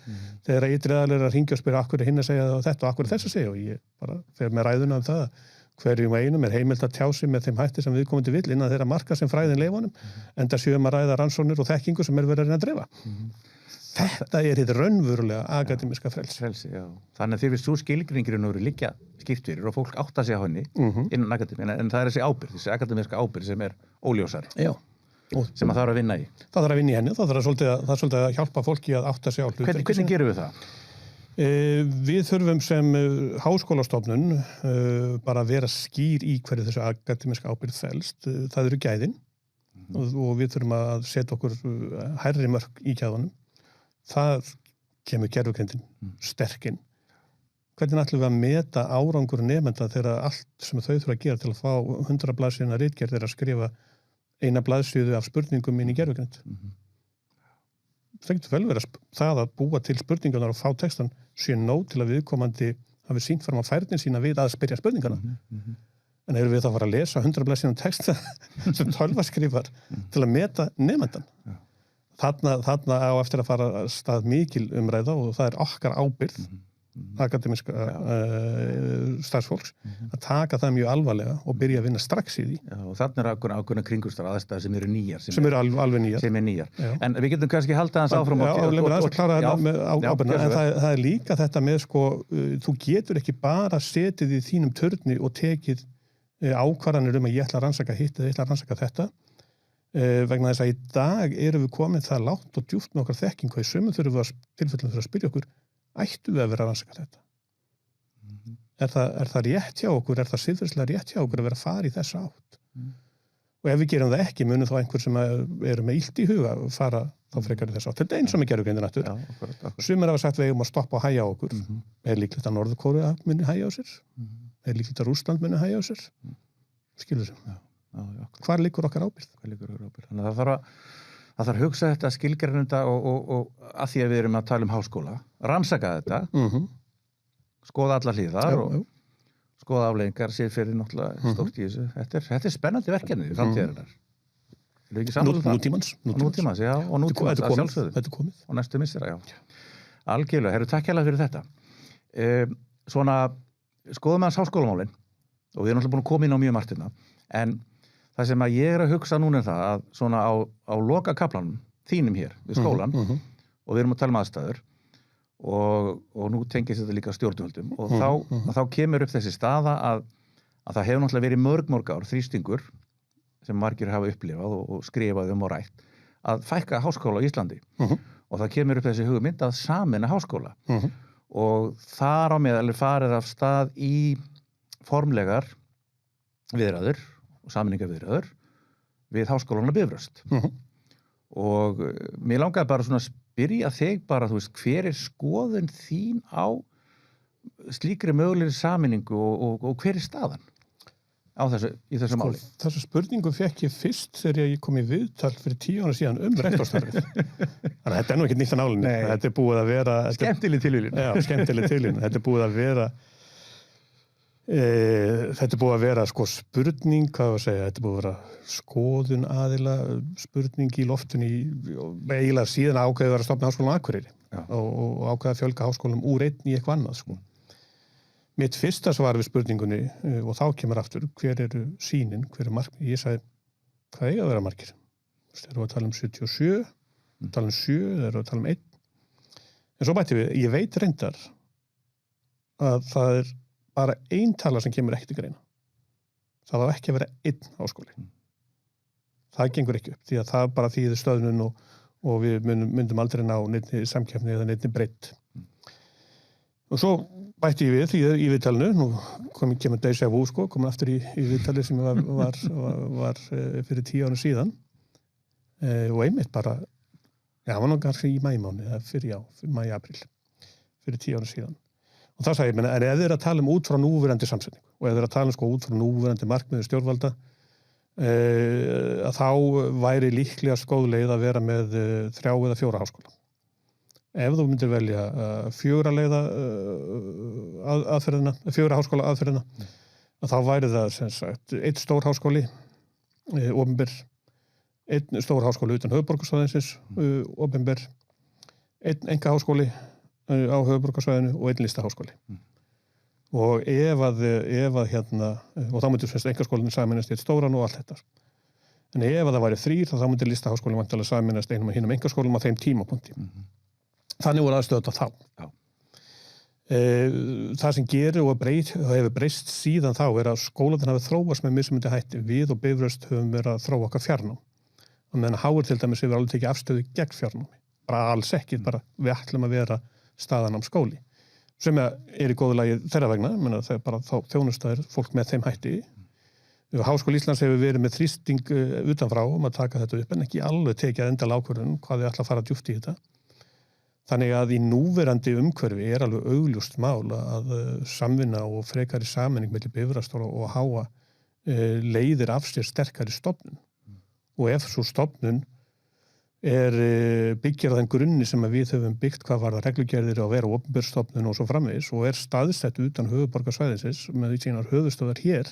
þegar ytri aðilar að hringja og spyrja akkur hinn að segja þetta og akkur þess að segja og ég bara fer með ræðuna það hverjum einum heimilt að tjá sig með þeim hætti sem viðkomandi vill innan þeirra marka sem fræðin leifunum enda séum að ræða rannsóknir og þekkingu sem verið að reyna að dreifa. Þetta hið raunverulega akademíska frelsi. Þannig að þið finnst svo skilgreiningurinn eru líka skýrt fyrir og fólk átta sig á henni innan akademíu en það þessi ábyrgð, þessi akademíska ábyrgð sem óljósari. Já. Sem að þarf að vinna í. Það þarf að vinna í henni, það þarf svolítið að hjálpa fólki að átta sig á hlutverki. Hvernig gerum við það? Við þurfum sem háskólastofnun bara að vera skýr í hverju þessu akademíska ábyrgð felst. Það eru gæðin og við þurfum að setja okkur hærri mörk í gæðunum. Það kemur gervigreindin sterkinn. Hvernig ætlum við að meta árangur nemenda þegar allt sem þau þurfa að gera til að fá 100 blaðsíðna ritgerð að skrifa eina blaðsíðu af spurningum inn í gervigreind. Það getur vel verið það að búa til spurningarnar og fá textan sé nóg til að viðkomandi hafi sýnt fram á færnin sína við að spyrja spurningana. En erum við þá að fara að lesa 100 blaðsíðna texta sem tölvaskrifar til að meta nemendan. Þarna á eftir að fara stað mikil umræða og það okkar ábyrgð akademiska starfsfólks að taka það mjög alvarlega og byrja að vinna strax í því. Já, og þarna ákveðna kringumstæður aðstæður sem eru nýjar. Sem eru alveg nýjar. Sem nýjar. En við getum kannski haldið aðeins áfram og klára þetta með ábyrgðina, en það líka þetta með þú getur ekki bara setið í þínum turni og tekið ákvarðanir að ég ætla að rannsaka hitt eða ég ætla að rannsaka þetta. Vegna þess að í dag erum við komin það lágt og djúpt með okkar þekkingu í sumum tilfellum þurfum að spyrja okkur ættu við að vera að rannsaka þetta? Er það rétt hjá okkur? Er það siðferðislega rétt hjá okkur að vera að fara í þessa átt? Og ef við gerum það ekki, munum þá einhver sem eru með illt í huga að fara þá frekar í þessa átt. Þetta eins og með gervigreindin aftur. Sumir hafa sagt við eigum að stoppa og hægja á okkur. Líklegt að Norður-Kórea muni hægja á sér? Líklegt að Rússland muni hægja á sér? Skilur sem. Hvar liggur okkar ábyrgð? Þannig að það þarf að hugsa þetta skilgreinunda og að því að við erum að tala háskóla, rannsaka þetta, skoða alla hliðar og skoða afleiðingar sér fyrir náttúrulega stórt í þessu. Þetta spennandi verkefni í framtíðarinnar. Er ekki sammála það? Nútímans, já, og nútímans að sjálfsögðu. Þetta komið. Og næstu missera, já. Algjörlega, herru, takk hérlega fyrir þetta. Svona, skoðum við hans háskólamálin og við erum náttúrulega búin að koma inn á mjög margt hérna, en það sem að ég að hugsa núna það að svona á loka kaplanum, þínum hér við skólan og við erum að tala um aðstæður og nú tengist þetta líka stjórnvöldum og þá kemur upp þessi staða að það hefur náttúrulega verið mörg ár þrýstingur sem margir hafa upplifað og skrifað og rætt að fækka háskóla á Íslandi og það kemur upp þessi hugmynd að sameina háskóla og þar á meðal farið af stað í formlegar viðræður og sameiningarviðræður við háskólann á Bifröst. Og mér langaði bara svona að spyrja þig bara, þú veist, hver skoðun þín á slíkri mögulegri sameiningu og hver staðan? í þessu máli? Þessu spurningu fekk ég fyrst þegar ég kom í viðtal fyrir 10 ára síðan rektorstarfið. Þannig að þetta er nú ekki nýtt að nálinni. Þetta er búið að vera... Skemmtileg tilviljun. Já, skemmtileg tilviljun. Þetta er búið að vera sko spurning, hvað var að segja, þetta er búið að vera skoðun aðila, spurning í loftinu eiginlega síðan ákveðið að stofna Háskólann á Akureyri og ákveðið að fjölga háskólum úr einn í eitthvað annað sko. Mitt fyrsta svar við spurningunni og þá kemur aftur, hver eru sýnin, hver markmið? Ég sagði, hvað eiga að vera markir? Þeir eru að tala 77, tala 7, þeir eru að tala 1. En svo bætti við, ég veit reyndar að það er bara ein tala sem kemur ekki til greina. Það á ekki að vera 1 háskóli. Það gengur ekki upp, því að það bara þýðir stöðnun og við myndum aldrei ná neinni samkeppni eða neinni breidd. Og svo bætti ég við því í viðtalinu, nú kemur déjà vu sko, komin aftur í viðtali sem var fyrir 10 árum síðan og einmitt bara, það var nú kannski í maímáni, eða fyrir maí-apríl, fyrir 10 árum síðan. Og það sagði ég, en ef þið eru að tala út frá núverandi samsetningu og ef þið eru að tala sko út frá núverandi markmiði stjórnvalda, að þá væri líklega góð leið að vera með 3 eða 4 háskóla. Ef þú myndir velja 4 leiða aðferðina, 4 háskóla aðferðina, að þá væri það sem sagt 1 stór háskóli, opinber, 1 stór háskóli utan höfuðborgarsvæðisins, opinber, 1 einkaháskóli á höfuðborgarsvæðinu og 1 listaháskóli. Og ef að og þá myndir einkaskólinn sameinast í 1 stóran og allt þetta. En ef að það væri 3, þá myndir listaháskólinn væntanlega sameinast einum af hinum einkaskólum á þeim tímapunkti. Þannig voru aðstöðuð þá. Það sem gerir og hefur breyst síðan þá er að skólarnir hafi þróast með mismunandi hætti. Við og Bifröst höfum verið að þróa okkar fjarnám. Og meðan HR til dæmis hefur alveg tekið afstöðu gegn fjarnámi. Bara alls ekki, bara við ætlum að vera staðanámsskóli. Sem er í góðu lagi þeirra vegna, það er bara þá þjónustaðir fólk með þeim hætti. Háskóli Íslands hefur verið með þrýsting utanfrá að taka þetta upp en ekki alveg tekið endalega ákvörðun hvað þið ætla að fara djúpt í þetta. Þannig að í núverandi umhverfi er alveg augljóst mál að samvinna og frekari sameining milli Bifrastar og HA leiðir af sér sterkari stofnun. Og ef svo stofnun byggir á þenn grunni sem við höfum byggt hvað var það reglugerðir að vera opinberstofnun og svo framvegis og staðsett utan höfuðborgarsvæðisins með því sínar höfuðstöðvar hér,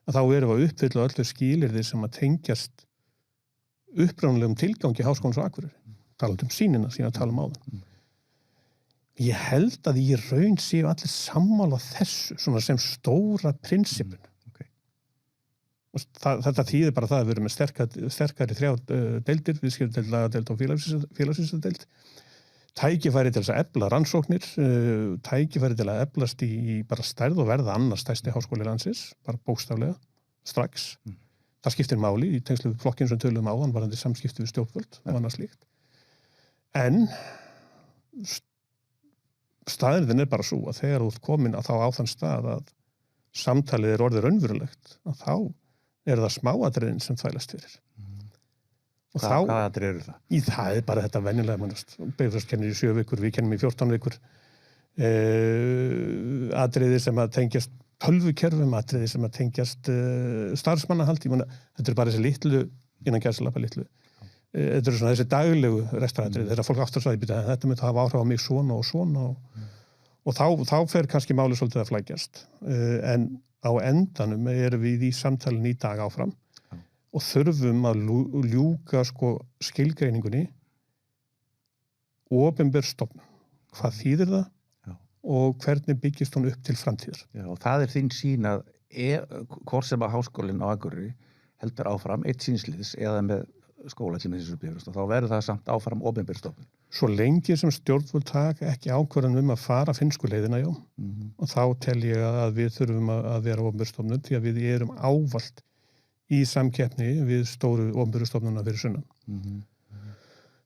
að þá erum við að uppfylla öllu skilyrði sem að tengjast upprunalegum tilgangi Háskólans á Akureyri. Talað sýnina sína að tala á það. Ég held að í raun séu allir sammála þessu svona sem stóra prinsipun. Þetta þýðir bara það að við erum með sterkari 3 deildir, viðskiptadeild, lagadeild og félagsvísindadeild. Tækifæri til þess að efla rannsóknir, tækifæri til að eflast í bara stærð og verða annars stærsti háskóli landsins, bara bókstaflega, strax. Það skiptir máli í tengslu flokkinn sem tölum áðan varðandi samskipti við stjórnvöld og annað slíkt. En staðurinn er bara svo að þegar þú ert komin að þá á þann stað að samtalið er orðið raunverulegt, að þá er það smáatriðin sem þvælast fyrir. Hvaða atriði eru það? Það er bara þetta venjulega, Bifröst kennir í 7 vikur, við kennum í 14 vikur. Atriði sem að tengjast tölvukerfum, atriði sem að tengjast starfsmannahaldi. Þetta er bara þessi litlu, innan gæsalappa litlu. Þetta eru svona þessi daglegu rekstraratriði, þegar fólk aftur sagði að þetta myndi hafa áhrif á mig svona og svona og þá fer kannski málið svolítið að flækjast. En á endanum erum við í samtalinu í dag áfram og þurfum að ljúka skilgreiningunni opinber stofnun. Hvað þýðir það? Og hvernig byggist hún upp til framtíðar? Já, og það er þín sýn að hvort sem að Háskólinn á Akureyri heldur áfram eitt sínsliðs eða með skóla til þessu Bifröst og þá verður það samt áfram opinber stofnun. Svo lengi sem stjórnvöld taka ekki ákvörðun að fara finnsku leiðina, og þá tel ég að við þurfum að vera opinber stofnun því að við erum ávallt í samkeppni við stóru opinberu stofnunna fyrir sunnan.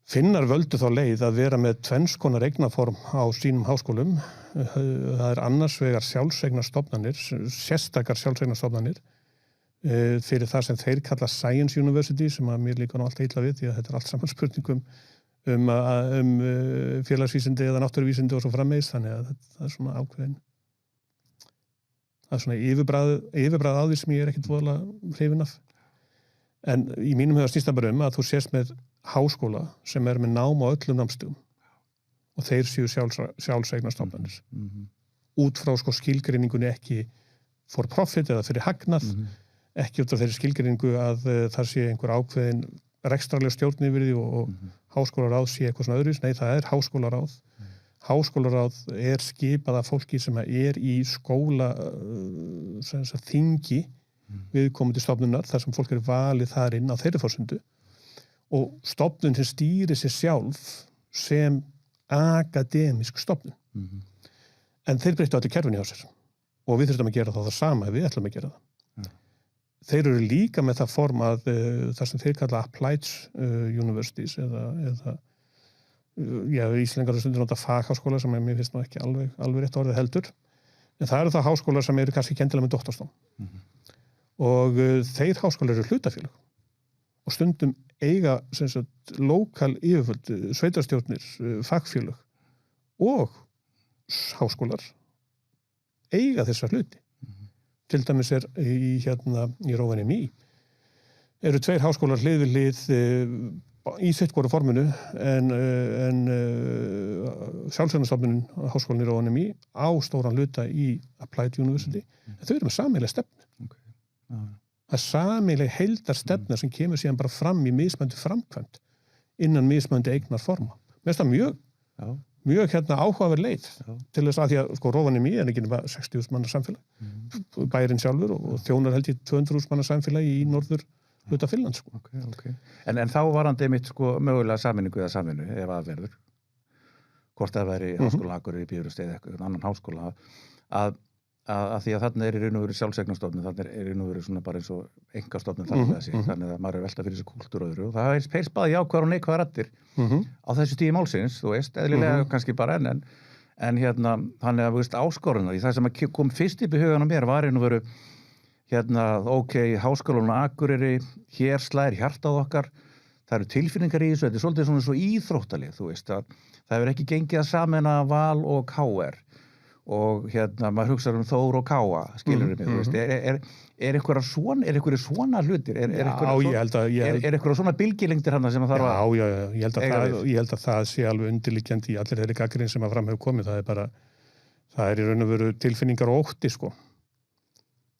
Finnar völdu þá leið að vera með 2 konar eignaform á sínum háskólum. Það er annars vegar sjálfseignarstofnanir, sérstakar sjálfseignarstofnanir fyrir það sem þeir kalla Science University sem að mér líka nú alltaf illa við því að þetta er allt saman spurningum félagsvísindi eða náttúruvísindi og svo framvegis, þannig að það er svona ákveðin Það svona yfirbragð á því sem ég ekkert voðalega hrifinn af. En í mínum huga snýst það bara að þú sést með háskóla sem með nám á öllum námstigum og þeir séu sjálfseignarstofnanir. Út frá skilgreiningunni ekki for profit eða fyrir hagnað, ekki út af þeirri skilgreiningu að það sé einhver ákveðin rekstrarleg stjórn yfir því og háskólaráð sé eitthvað svona öðruvísi. Nei, það háskólaráð. Háskólaráð skipað af fólki sem í skóla þingi viðkomandi stofnunar þar sem fólk valið þar inn á þeirri forsendu og stofnun sem stýrir sér sjálf sem akademísk stofnun. En þeir breyttu allir kerfinu hjá sér og við þurfum að gera það sama ef við ætlum að gera það. Þeir eru líka með það form að það sem þeir kalla applied universities eða Íslendingar stundur nota fagháskóla sem mér finnst nú ekki alveg rétt orðið heldur. En það eru það háskólar sem eru kannski kendilega með doktorstóm. Og þeir háskólar eru hlutafélag og stundum eiga lokal yfirvöld, sveitarstjórnir, fagfélög og háskólar eiga þessa hluti. Til dæmis í Rovaniemi eru 2 háskólar hlið við hlið í sitt hvoru forminu en sjálfseignarstofnunin háskólan í Rovaniemi á stóran hluta í Applied University. Þau eru með sameiginlega stefnu. Það sameiginlega heildarstefna sem kemur síðan bara fram í mismunandi framkvæmd innan mismunandi eignarforma. Mér finnst það mjög áhugaverð leið til þess að því að Rovaniemi ekki nema 60.000 manna samfélag, bærinn sjálfur og þjónar held ég 200.000 manna samfélag í norður hluta Finnlands. Okay. En þá varandi mitt mögulega sameiningu eða samvinnu ef að verður, hvort það væri háskóla Akureyri í Bifröst eða eitthvað annan háskóla að því að þarna í raun og veru sjálfseignarstofnun, þarna í raun og veru svona bara eins og einkastofnun þannig að maður velta fyrir þessu kúltúr og öðru og það heyrst bæði jákvæðar og neikvæðar raddir á þessu stigi málsins, þú veist, eðlilega kannski bara en þannig að við veist áskorun og það sem kom fyrst upp í hugan á mér var raun og veru háskólann á Akureyri, hér slær hjartað okkar, það eru tilfinningar í þessu, þetta svolítið svona svo íþróttalið, þú veist, að það hefur ekki gengið að sameina Val og KR og maður hugsa Þór og Káa, skilur mig, þú veist, er einhverju svona hlutir, er einhverju svona bylgjulengdir hann sem að þarf að ég held að það sé alveg undirliggjandi í allir þeirri gagnrýni sem að fram hefur komið, það í raun og veru tilfinningar og ótti,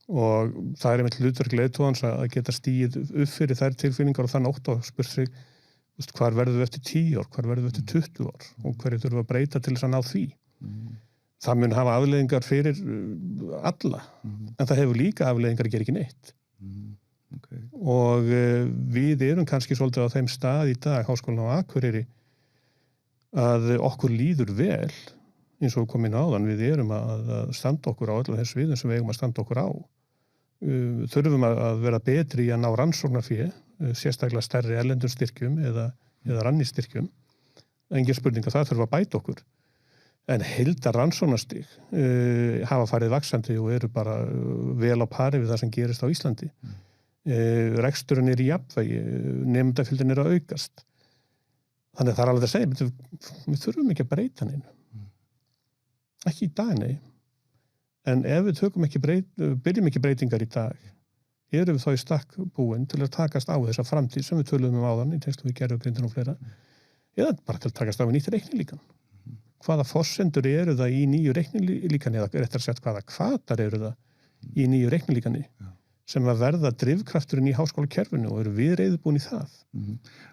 og það einmitt hlutverk leiðtogans að geta stigið upp fyrir þær tilfinningar og þann ótt og spurt sig hvar verðum við eftir 10 ár, hvar verðum við eftir 20 ár og hverju þurfum við að breyta til þess að ná því. Það mun hafa afleiðingar fyrir alla, en það hefur líka afleiðingar að gera ekki neitt. Og við erum kannski svolítið á þeim stað í dag, Háskólann á Akureyri, að okkur líður vel, eins og kom inn áðan, við erum að standa okkur á öllum þessu viðum sem við eigum að standa okkur á. Þurfum að vera betri í að ná rannsóknarfé, sérstaklega stærri erlendum styrkjum eða rannistyrkjum. Engin spurning að það þurfa að bæta okkur. En heildar rannsóknarstig hafa farið vaxandi og eru bara vel á pari við það sem gerist á Íslandi. Reksturinn í jafnvægi, nemendafjöldin að aukast. Þannig að það alveg að segja, við þurfum ekki að breyta neinu. Ekki í dag, nei. En ef við byrjum ekki breytingar í dag, erum við þá í stakk búin til að takast á þessa framtíð sem við töluðum áðan í tengslum við gervigreindin og fleira, eða bara til að takast á við nýtt reiknilíkan. Hvaða forsendur eru það í nýju reiknilíkani eða réttar sett hvaða hvatar eru það í nýju reiknilíkani sem að verða drifkrafturinn í háskólakerfinu og eru við reiðubúin í það.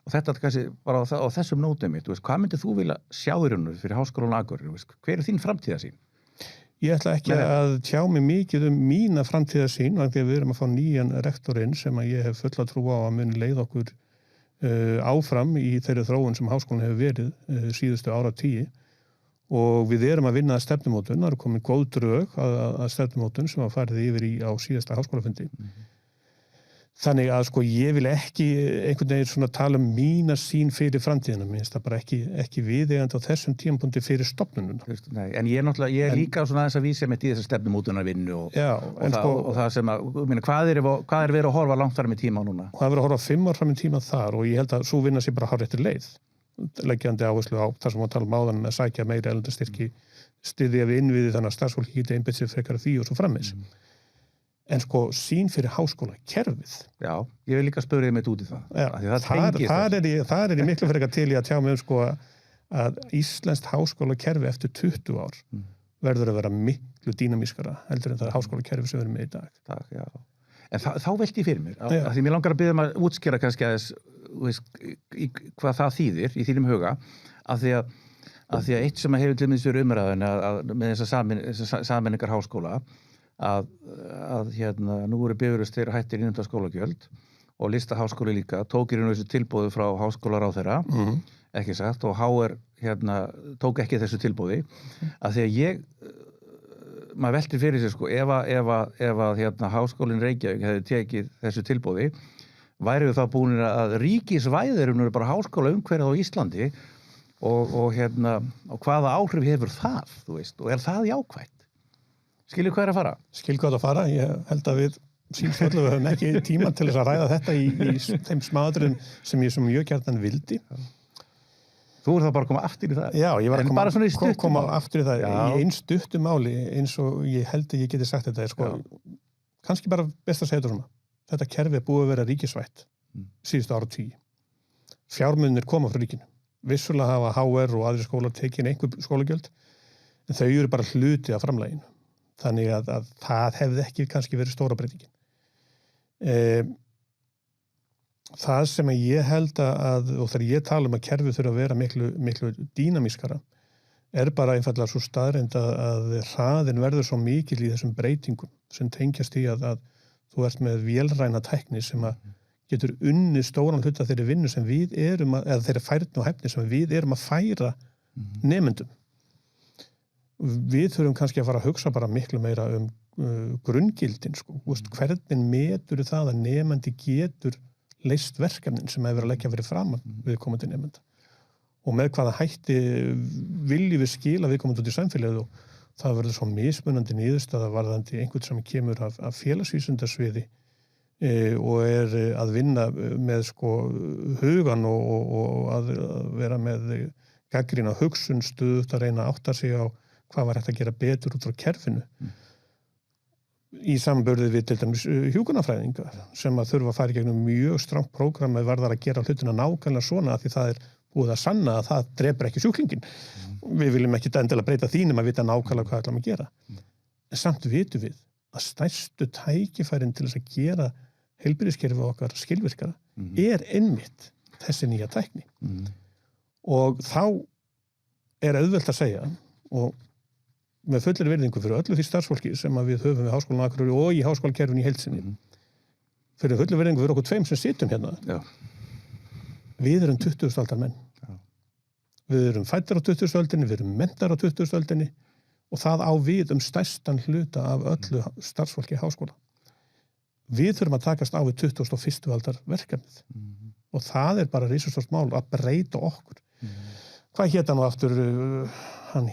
Og þetta kannski bara á þessum nótum mitt, hvað myndir þú vilja sjá í rauninu fyrir Háskólann á Akureyri? Hver þín framtíðarsýn? Ég ætla ekki að tjá mig mikið mína framtíðarsýn, af því að við erum að fá nýjan rektorinn sem að ég hef fulla trú á að muni leið okkur áfram í þeirri þróun sem háskólinn hefur verið síðustu áratugi. Og við erum að vinna að stefnumótun, það eru komin góð drög að stefnumótun sem var farið yfir á síðasta háskólafundi. Þannig að ég vil ekki einhvern veginn svona tala mína sýn fyrir framtíðina, minnst það bara ekki viðeigandi á þessum tímapunkti fyrir stofnununa. Nei, en ég er líka svona aðeins að vísa mitt í þessa stefnumótunarvinnu og það sem að, hvað er verið að horfa langt fram í tíma núna? Það er verið að horfa 5 ár fram í tíma þar og ég held að svo vinna sér bara hárréttir leið. Leggjandi áherslu á þar sem við tala áðan með að sækja meiri erlendastyrki, styðja við innviði þannig að starfsfólki geti einbeitt sér frekar af því og svo frammeins. En sko sín fyrir háskólakerfið. Já, ég vil líka spyrja þig með út í það. Já, þar er ég miklu frekar til í að tjá mig sko að íslenskt háskólakerfi eftir 20 ár verður að vera miklu dýnamískara heldur en það háskólakerfi sem við erum með í dag. Takk, já. En þá velti ég fyrir mér, að því mér langar að biðja að útskýra kannski aðeins hvað það þýðir í þínum huga, af því að eitt sem hefur til minnst verið umræðin með þessar sameiningar háskóla að nú voru Bifröstir hættir innheimta skólagjöld og Listaháskóli líka tók í raun og þessu tilboði frá háskólaráðherra, ekki sagt, og HR tók ekki þessu tilboði, að því að maður veltir fyrir sig sko, ef að háskólinn Reykjavík hefði tekið þessu tilboði, væri við þá búin að ríkisvæðir bara háskóla umhverfið á Íslandi og hvaða áhrif hefur það, þú veist, og það jákvætt? Skilur hvað að fara? Skil hvað að fara, ég held að við sínsvöldu höfum ekki tíma til þess að ræða þetta í þeim smáðurum sem ég svo mjög gjarnan vildi. Þú er það bara að koma aftur í það? Já, ég var að koma aftur í það. Í einn stuttu máli, eins og ég held að ég geti sagt þetta, sko, kannski bara best að segja þetta svona. Þetta kerfi er búið að vera ríkisvætt síðustu ára 10. Fjármunir koma frá ríkinu. Vissulega hafa HR og aðri skólar tekin einhver skólagjöld, en þau eru bara hluti af framlaginu. Þannig að það hefði ekki kannski verið stóra breytingin. Það sem ég held og þegar ég tala að kerfið þurfa að vera miklu dýnamískara, bara einfallega svo staðreynd að hraðin verður svo mikil í þessum breytingum sem tengjast í að þú ert með vélræna tækni sem að getur unnið stóran hluta þeirri vinnu sem við erum eða þeirri færni og hæfni sem við erum að færa nemendum. Við þurfum kannski að fara að hugsa bara miklu meira grunngildin, sko. Hvernig metur það að nemandi getur leyst verkefnin sem hefur verið að leggja fyrir framan viðkomandi nemenda. Og með hvaða hætti viljum við skila viðkomandi út í samfélagið og það verður svo mismunandi niðurstaða varðandi einhvern sem kemur af félagsvísindasviði og að vinna með sko hugan og að vera með gagnrýna hugsun stöðugt að reyna að átta sig á hvað var hægt að gera betur út frá kerfinu í samanburði við til dæmis hjúkrunarfræðingar sem að þurfa að fara í gegnum mjög strangt prógram með varðar að gera hlutina nákvæmlega svona að því það búið að sanna að það drepur ekki sjúklingin. Við viljum ekki endilega breyta þínum að vita nákvæmlega hvað ætlum að gera. En samt vitum við að stærstu tækifærin til þess að gera heilbrigðiskerfið okkar skilvirkara einmitt þessi nýja tækni. Og þá auðvelt að segja og með fullri virðingu fyrir öllu því starfsfólki sem við höfum við Háskólann á Akureyri og í háskólakerfinu í heild sinni. Fyrir fullri virðingu fyrir okkur tveim sem situm hérna. Já. Við erum 20. aldar menn. Já. Við erum fæddir á 20. öldinni, við erum menntar á 20. öldinni og það á við stærstan hluta af öllu starfsfólki í háskóla. Við þurfum að takast á við 21. aldar verkefnið. Og það bara risastórt mál að breyta okkur. Hvað hét hann nú aftur? Hann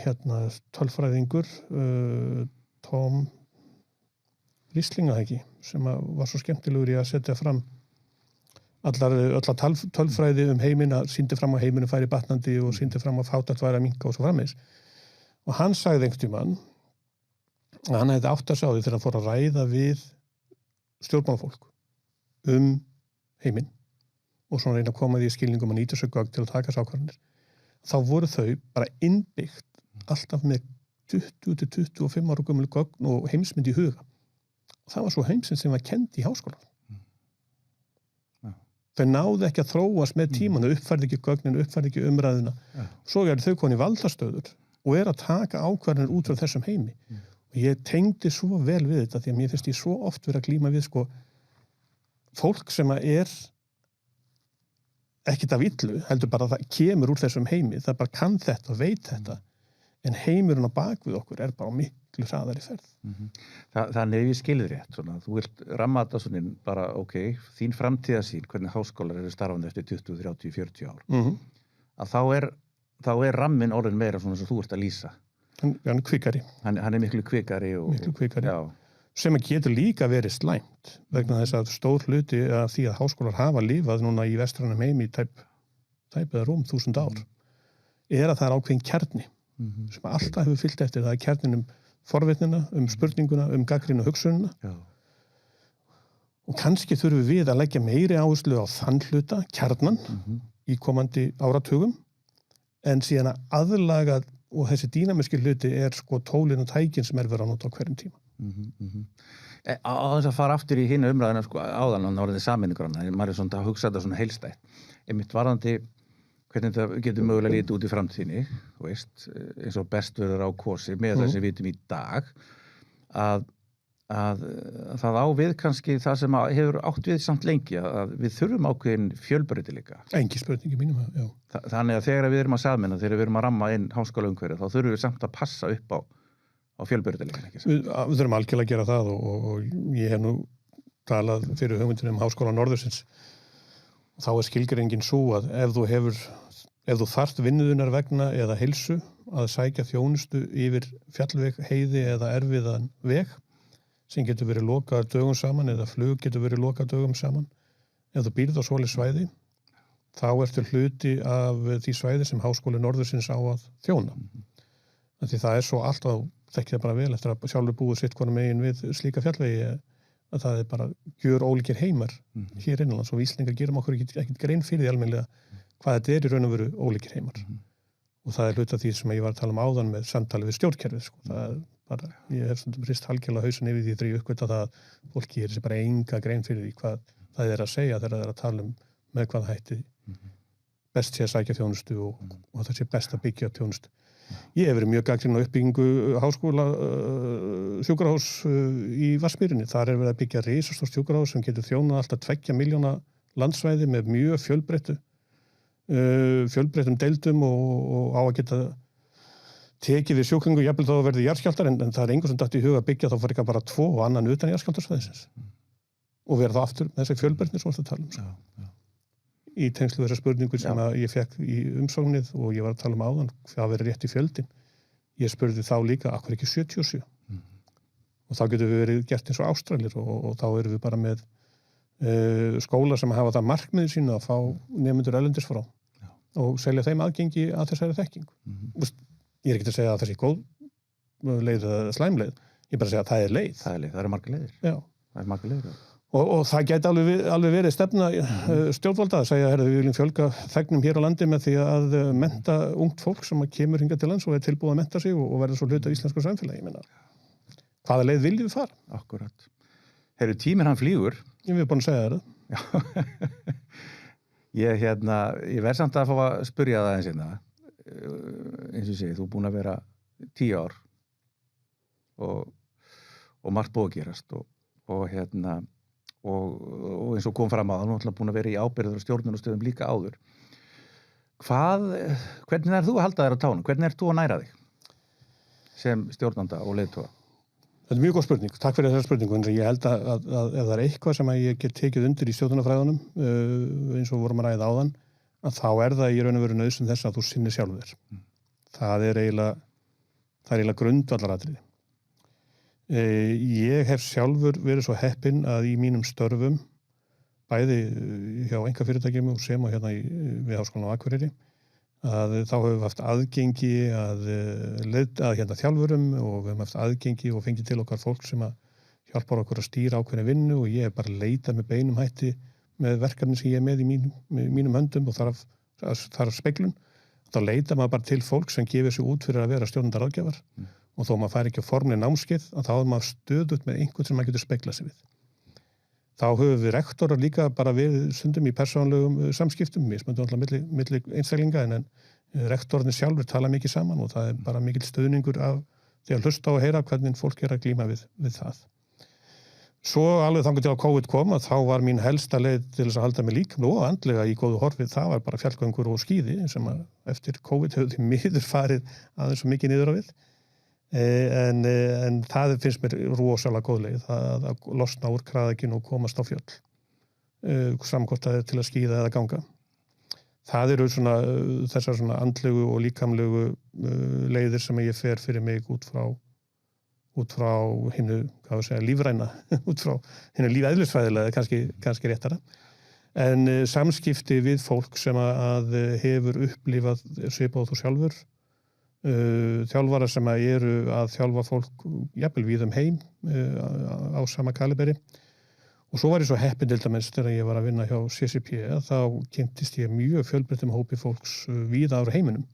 tölfræðingur, Tom Rieslinga ekki, sem var svo skemmtilegur í að setja fram alla tölfræði heiminn, sýndi fram á heiminu færi batnandi og sýndi fram á fátækt væri að minnka og svo framvegis. Og hann sagði einhvern tímann að hann hefði átt að sjá því þegar hann fór að ræða við stjórnmálafólk heiminn og svona reyna að koma því í skilningum að nýta sér gögn til að taka ákvarðanir. Þá voru þau bara innbyggt alltaf með 20-25 ára gömul gögn og heimsmynd í huga. Og það var svo heimsmynd sem var kennd í háskólanum. Þau náðu ekki að þróast með tímanu, uppfærði ekki gögnin, uppfærði ekki umræðuna. Svo þau konið í valdastöður og að taka ákvarðanir út frá þessum heimi. Og ég tengdi svo vel við þetta því að mér finnst ég svo oft vera að glíma við sko fólk sem ekkert af illu, heldur bara að það kemur úr þessum heimi, það bara kann þetta og veit þetta, en heimurinn á bakvið okkur bara á miklu hraðari ferð. Þannig ég skilði rétt, svona, þú vilt ramma þetta svona bara, þín framtíðarsýn, hvernig háskólar eru starfandi eftir 20, 30, 40 ár, að þá ramminn orðin meira svona sem þú ert að lýsa. Hann er kvikari. Hann er miklu kvikari. Miklu kvikari. Já. Sem getur líka verið slæmt vegna þess að stór hluti af því að háskólar hafa lifað núna í vestrænum heimi í tæp eða rúm 1000 ár að það ákveðin kjarni sem alltaf hefur fylgt eftir. Það kjarnin forvitnina, spurninguna, gagnrýna hugsunina Og kannski þurfum við að leggja meiri áherslu á þann hluta, kjarnan, í komandi áratugum, en síðan að aðlaga, og þessi dýnamiski hluti sko tólin og tækin sem verið að nota á hverjum tíma. Á þess að fara aftur í hina umræðina sko, áðan á orðið sameiningarna, maður svona að hugsa þetta svona heilstætt. Einmitt varðandi hvernig þetta getur mögulega lítið út í framtíðinni, veist, eins og best verður á kosi með það sem við vitum í dag, að það á við kannski það sem hefur átt við samt lengi, að við þurfum ákveðin fjölbreytileika. Engin spurning í mínum, já. Þannig að þegar við erum að sameina, þegar við erum að ramma inn háskólaumhverfið, þá þurfum við samt að passa upp á fjölbreytileikan, ekki sant? Við þurfum algjörlega að gera það og ég hef nú talað fyrir hugmyndinu Háskóla Norðursins. Þá skilgreiningin sú að ef þú þarft vinnuðunar vegna eða heilsu að sækja þjónustu yfir fjallveg, heiði eða erfiðan veg, sem getur verið lokað dögum saman eða flug getur verið lokað dögum saman. Ef þú býrð á svoleiðis svæði, þá ertu hluti af því svæði sem Háskóli Norðursins á að þjóna. Því það svo alltaf, þekki það bara vel eftir að sjálfur búið sitt hvort megin við slíka fjallvegi, að það bara gjör ólíkir heimar hér innanlands og Íslendingar gerum okkur ekkert grein fyrir því almennilega hvað þetta í raun og veru ólíkir heimar. Og það hluti af því sem ég var að tala áðan með samtali við stjórnkerfið. Sko. Ég hef stundum hrist algjörlega hausin yfir því þegar ég uppgöta það að fólki gerir sér bara enga grein fyrir því hvað það að segja þegar það að tala með hvað hætti best sé að sækja þjónustu og það sé best að byggja þjónustu. Ég hef verið mjög gagnrýninn á uppbyggingu háskóla sjúkrahús í Vatnsmýrinni. Þar verið að byggja risastórt sjúkrahús sem getur þjónað alltaf 2 milljóna landsvæði með mjög fjölbreyttum deildum og á að geta tekið við sjúklingu, jafnvel þá verði jarðskjálftar, en það er engur sem datt í huga að byggja þá fyrir bara 2 og annan utan jarðskjálftarsvæðisins. Og verða þá aftur með þessi fjölbreytni sem þetta tala um. Í tengslu þessar spurningu sem ég fekk í umsóknið og ég var að tala áðan, hvað verið rétt í fjöldin. Ég spurði þá líka, akkur ekki 77? Og þá getur við verið gert eins og Ástralir og þá erum við bara með skóla sem hafa það markmiði sínu að fá nemendur erlendis frá og selja þeim aðgengi að þessari þekkingu. Ég ekki að segja að það sé góð leið eða slæmleið. Ég bara að segja að það er leið. Það eru margar leiðir. Já. Það eru margar leiðir. Og það gæti alveg verið stefna stjórnvalda að segja að við viljum fjölga þegnum hér á landi með því að mennta ungt fólk sem kemur hingað til lands og tilbúið að mennta sig og verða svo hluti af íslensku samfélagi. Ég meina, hvaða leið viljum við fara? Akkurat. Heyrðu, tíminn hann flýgur. Ég hef búin að segja það. Já. Ég verð samt að fá að spyrja það eins og eins og segi, þú er búin að vera 10 ár og margt búið að gerast og eins og kom fram að það er búin að vera í ábyrgður og stjórnunarstöðum líka áður. Hvernig er þú að halda þér á tánum? Hvernig er þú að næra þig sem stjórnanda og leiðtoga? Þetta er mjög góð spurning. Takk fyrir þessa spurningu. En ég held að ef það er eitthvað sem ég get tekið undir í stjórnunarfræðunum, eins og vorum að ræða áðan, að þá er það í raun og veru nauðsyn þess að þú sinnir sjálfur þér. Það er eiginlega grundvallaratriði. Ég hef sjálfur verið svo heppinn að í mínum störfum, bæði hjá einkafyrirtækjum og sem og við Háskólann á Akureyri, að þá höfum við haft aðgengi að þjálfurum og við höfum haft aðgengi og fengið til okkar fólk sem að hjálpar okkur að stýra ákveðna vinnu og ég hef bara leitað með beinum hætti með verkefni sem ég er með í mínum höndum og þarf speglun. Þá leita maður bara til fólk sem gefur sig út fyrir að vera stjórnundaráðgjafar og þó maður fær ekki á formleg námskeið að þá er maður stöðugt með einhvern sem maður getur speglað sig við. Þá höfum við rektorar líka bara verið stundum í persónulegum samskiptum, mismunandi alltaf milli einstaklinga en rektorarnir sjálfur tala mikið saman og það er bara mikill stuðningur af því að hlusta á að heyra hvernig fólk er að glíma við það. Svo alveg þangað til að COVID kom að þá var mín helsta leið til þess að halda mig líkamlega og andlega í góðu horfið, það var bara fjallgöngur og skíði sem að eftir COVID hefur því miður farið aðeins svo mikið niður á við. En það finnst mér rosalega góð leið að losna úr kraðakinu og komast á fjöll. Samkvæmt það er til að skíða eða ganga. Það eru þessar andlegu og líkamlegu leiðir sem ég fer fyrir mig út frá hinnu, lífræna, út frá hinnu lífeðlisfræðilega, kannski réttara. En samskipti við fólk sem að hefur upplifað svipað þú sjálfur, þjálfara sem eru að þjálfa fólk jafnvel víð heim á sama kaliberi Og svo var ég svo heppinn til dæmis þegar ég var að vinna hjá CCP, þá kynntist ég mjög fjölbreyttum hópi fólks víða ára heiminum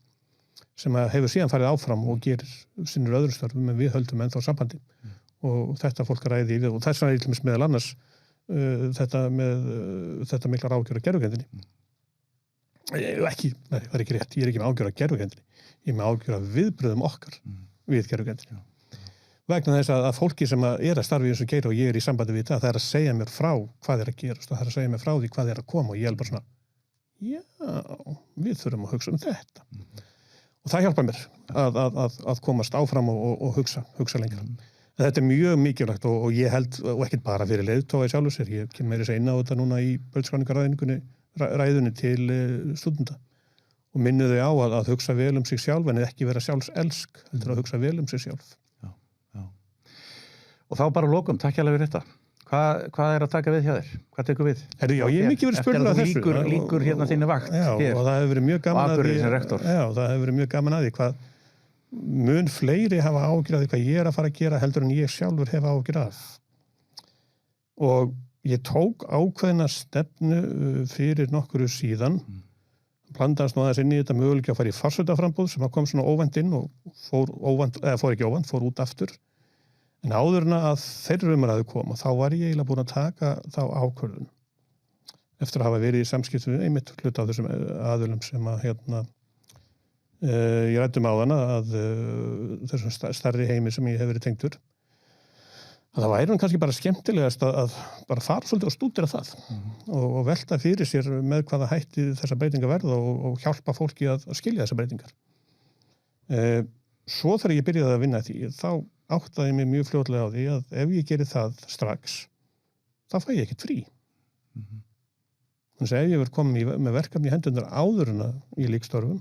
sem hefur síðan farið áfram og gerir sinnir öðrum störfum en við höldum ennþá sambandi. Og þetta fólk ræði við og þess vegna er til dæmis meðal annars þetta miklar ágjör af gervigreindinni. Nei, það er ekki rétt. Ég er ekki með ágjör af gervigreindinni. Ég er með ágjör af viðbrögðum okkar við gervigreindinni. Vegna þess að fólki sem er að starfa í þessu geira og ég er í sambandi við það er að segja mér frá hvað er að gerast og það er að segja mér frá því hvað er að koma og ég er bara svona, já, við þurfum að hugsa um þetta. Og það hjálpar mér að komast áfram og hugsa lengra. Þetta er mjög mikilvægt og ég held, og ekkert bara fyrir leiðtoga í sjálfu sér, ég kem meira að inn á þetta núna í brautskráningarræðunni til stúdenta og minni þau á að hugsa vel um sig sjálf en ekki vera sjálfselsk, heldur að hugsa vel um sig sjálf. Og þá bara lokum, takk hérlega fyrir þetta. Hvað er að taka við hjá þér? Hvað tekur við? Já, ég hef mikið verið spurður að þessu. Eftir að þú líkur hérna þinni vakt hér. Já, og það hefur verið mjög gaman að því. Sem rektor. Já, það hefur verið mjög gaman að því hvað mun fleiri hafa áhyggjur af því hvað ég er að fara að gera heldur en ég sjálfur hef áhyggjur af. Og ég tók ákveðna stefnu fyrir nokkru síðan. Blandaðist nú aðeins inn í þetta möguleika að fara í forsetaframboð sem kom svona óvænt inn og fór út aftur. En áður en að þeirra umræðu koma, þá var ég eiginlega búin að taka þá ákvörðun. Eftir að hafa verið í samskiptum við einmitt hluta af þessum aðilum sem að ég ræddi áðan að þessum stærri heimi sem ég hef verið tengdur. Að það væri kannski bara skemmtilegast að bara fara svolítið og stúdera það og velta fyrir sér með hvaða hætti þessa breytingar verða og hjálpa fólki að skilja þessa breytingar. Svo þegar ég byrjaði að vinna því, þá áttaði mig mjög fljótlega á því að ef ég geri það strax, þá fæ ég ekkert frí. Þannig að ef ég verð komið með verkefni í hendurnar áður en að ég lýk störfum,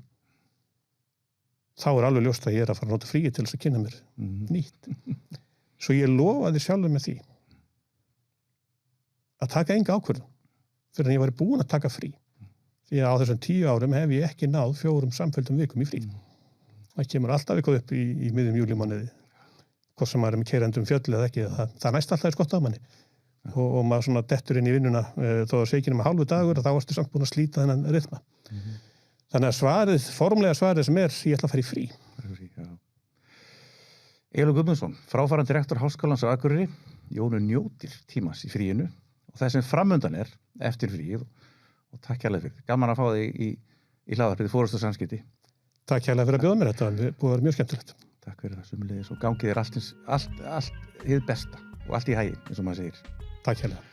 þá er alveg ljóst að ég er að fara að nota fríi til þess að kynna mér nýtt. Svo ég lofaði sjálfur með því að taka enga ákvörðun fyrir en ég væri búin að taka frí. Því að á þessum 10 árum hef ég ekki náð 4 samfelldum vikum í frí. Það kemur alltaf eitthvað upp í miðjum júlímánuði. Hvort sem maður er með keyrandi fjöll eða ekki, það næst alltaf skott af manni. Og maður svona dettur inn í vinnuna þó að segja með hálfu dagur og þá varstu samt búin að slíta þennan rytma. Þannig að formlega svarið sem ég ætla að fara í frí. Egil Guðmundsson, fráfarandi rektor Háskólans á Akureyri, Jónu njótir tímas í fríinu og það sem framundan er eftir fríið og takk hérlega fyrir. Gaman að fá þig í hlaðvarpið Forystu og samskipti. Takk hérlega fyrir að bjóða mér þetta, það búið að vera mjög skemmtilegt. Takk fyrir það sömuleiðis og gangið þér allt hið besta og allt í hagi, eins og maður segir. Takk hérlega.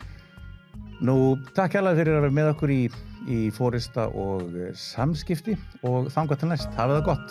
Nú, takk hérlega fyrir að vera með okkur í Forysta og samskipti og þangað til næst. Hafið það gott.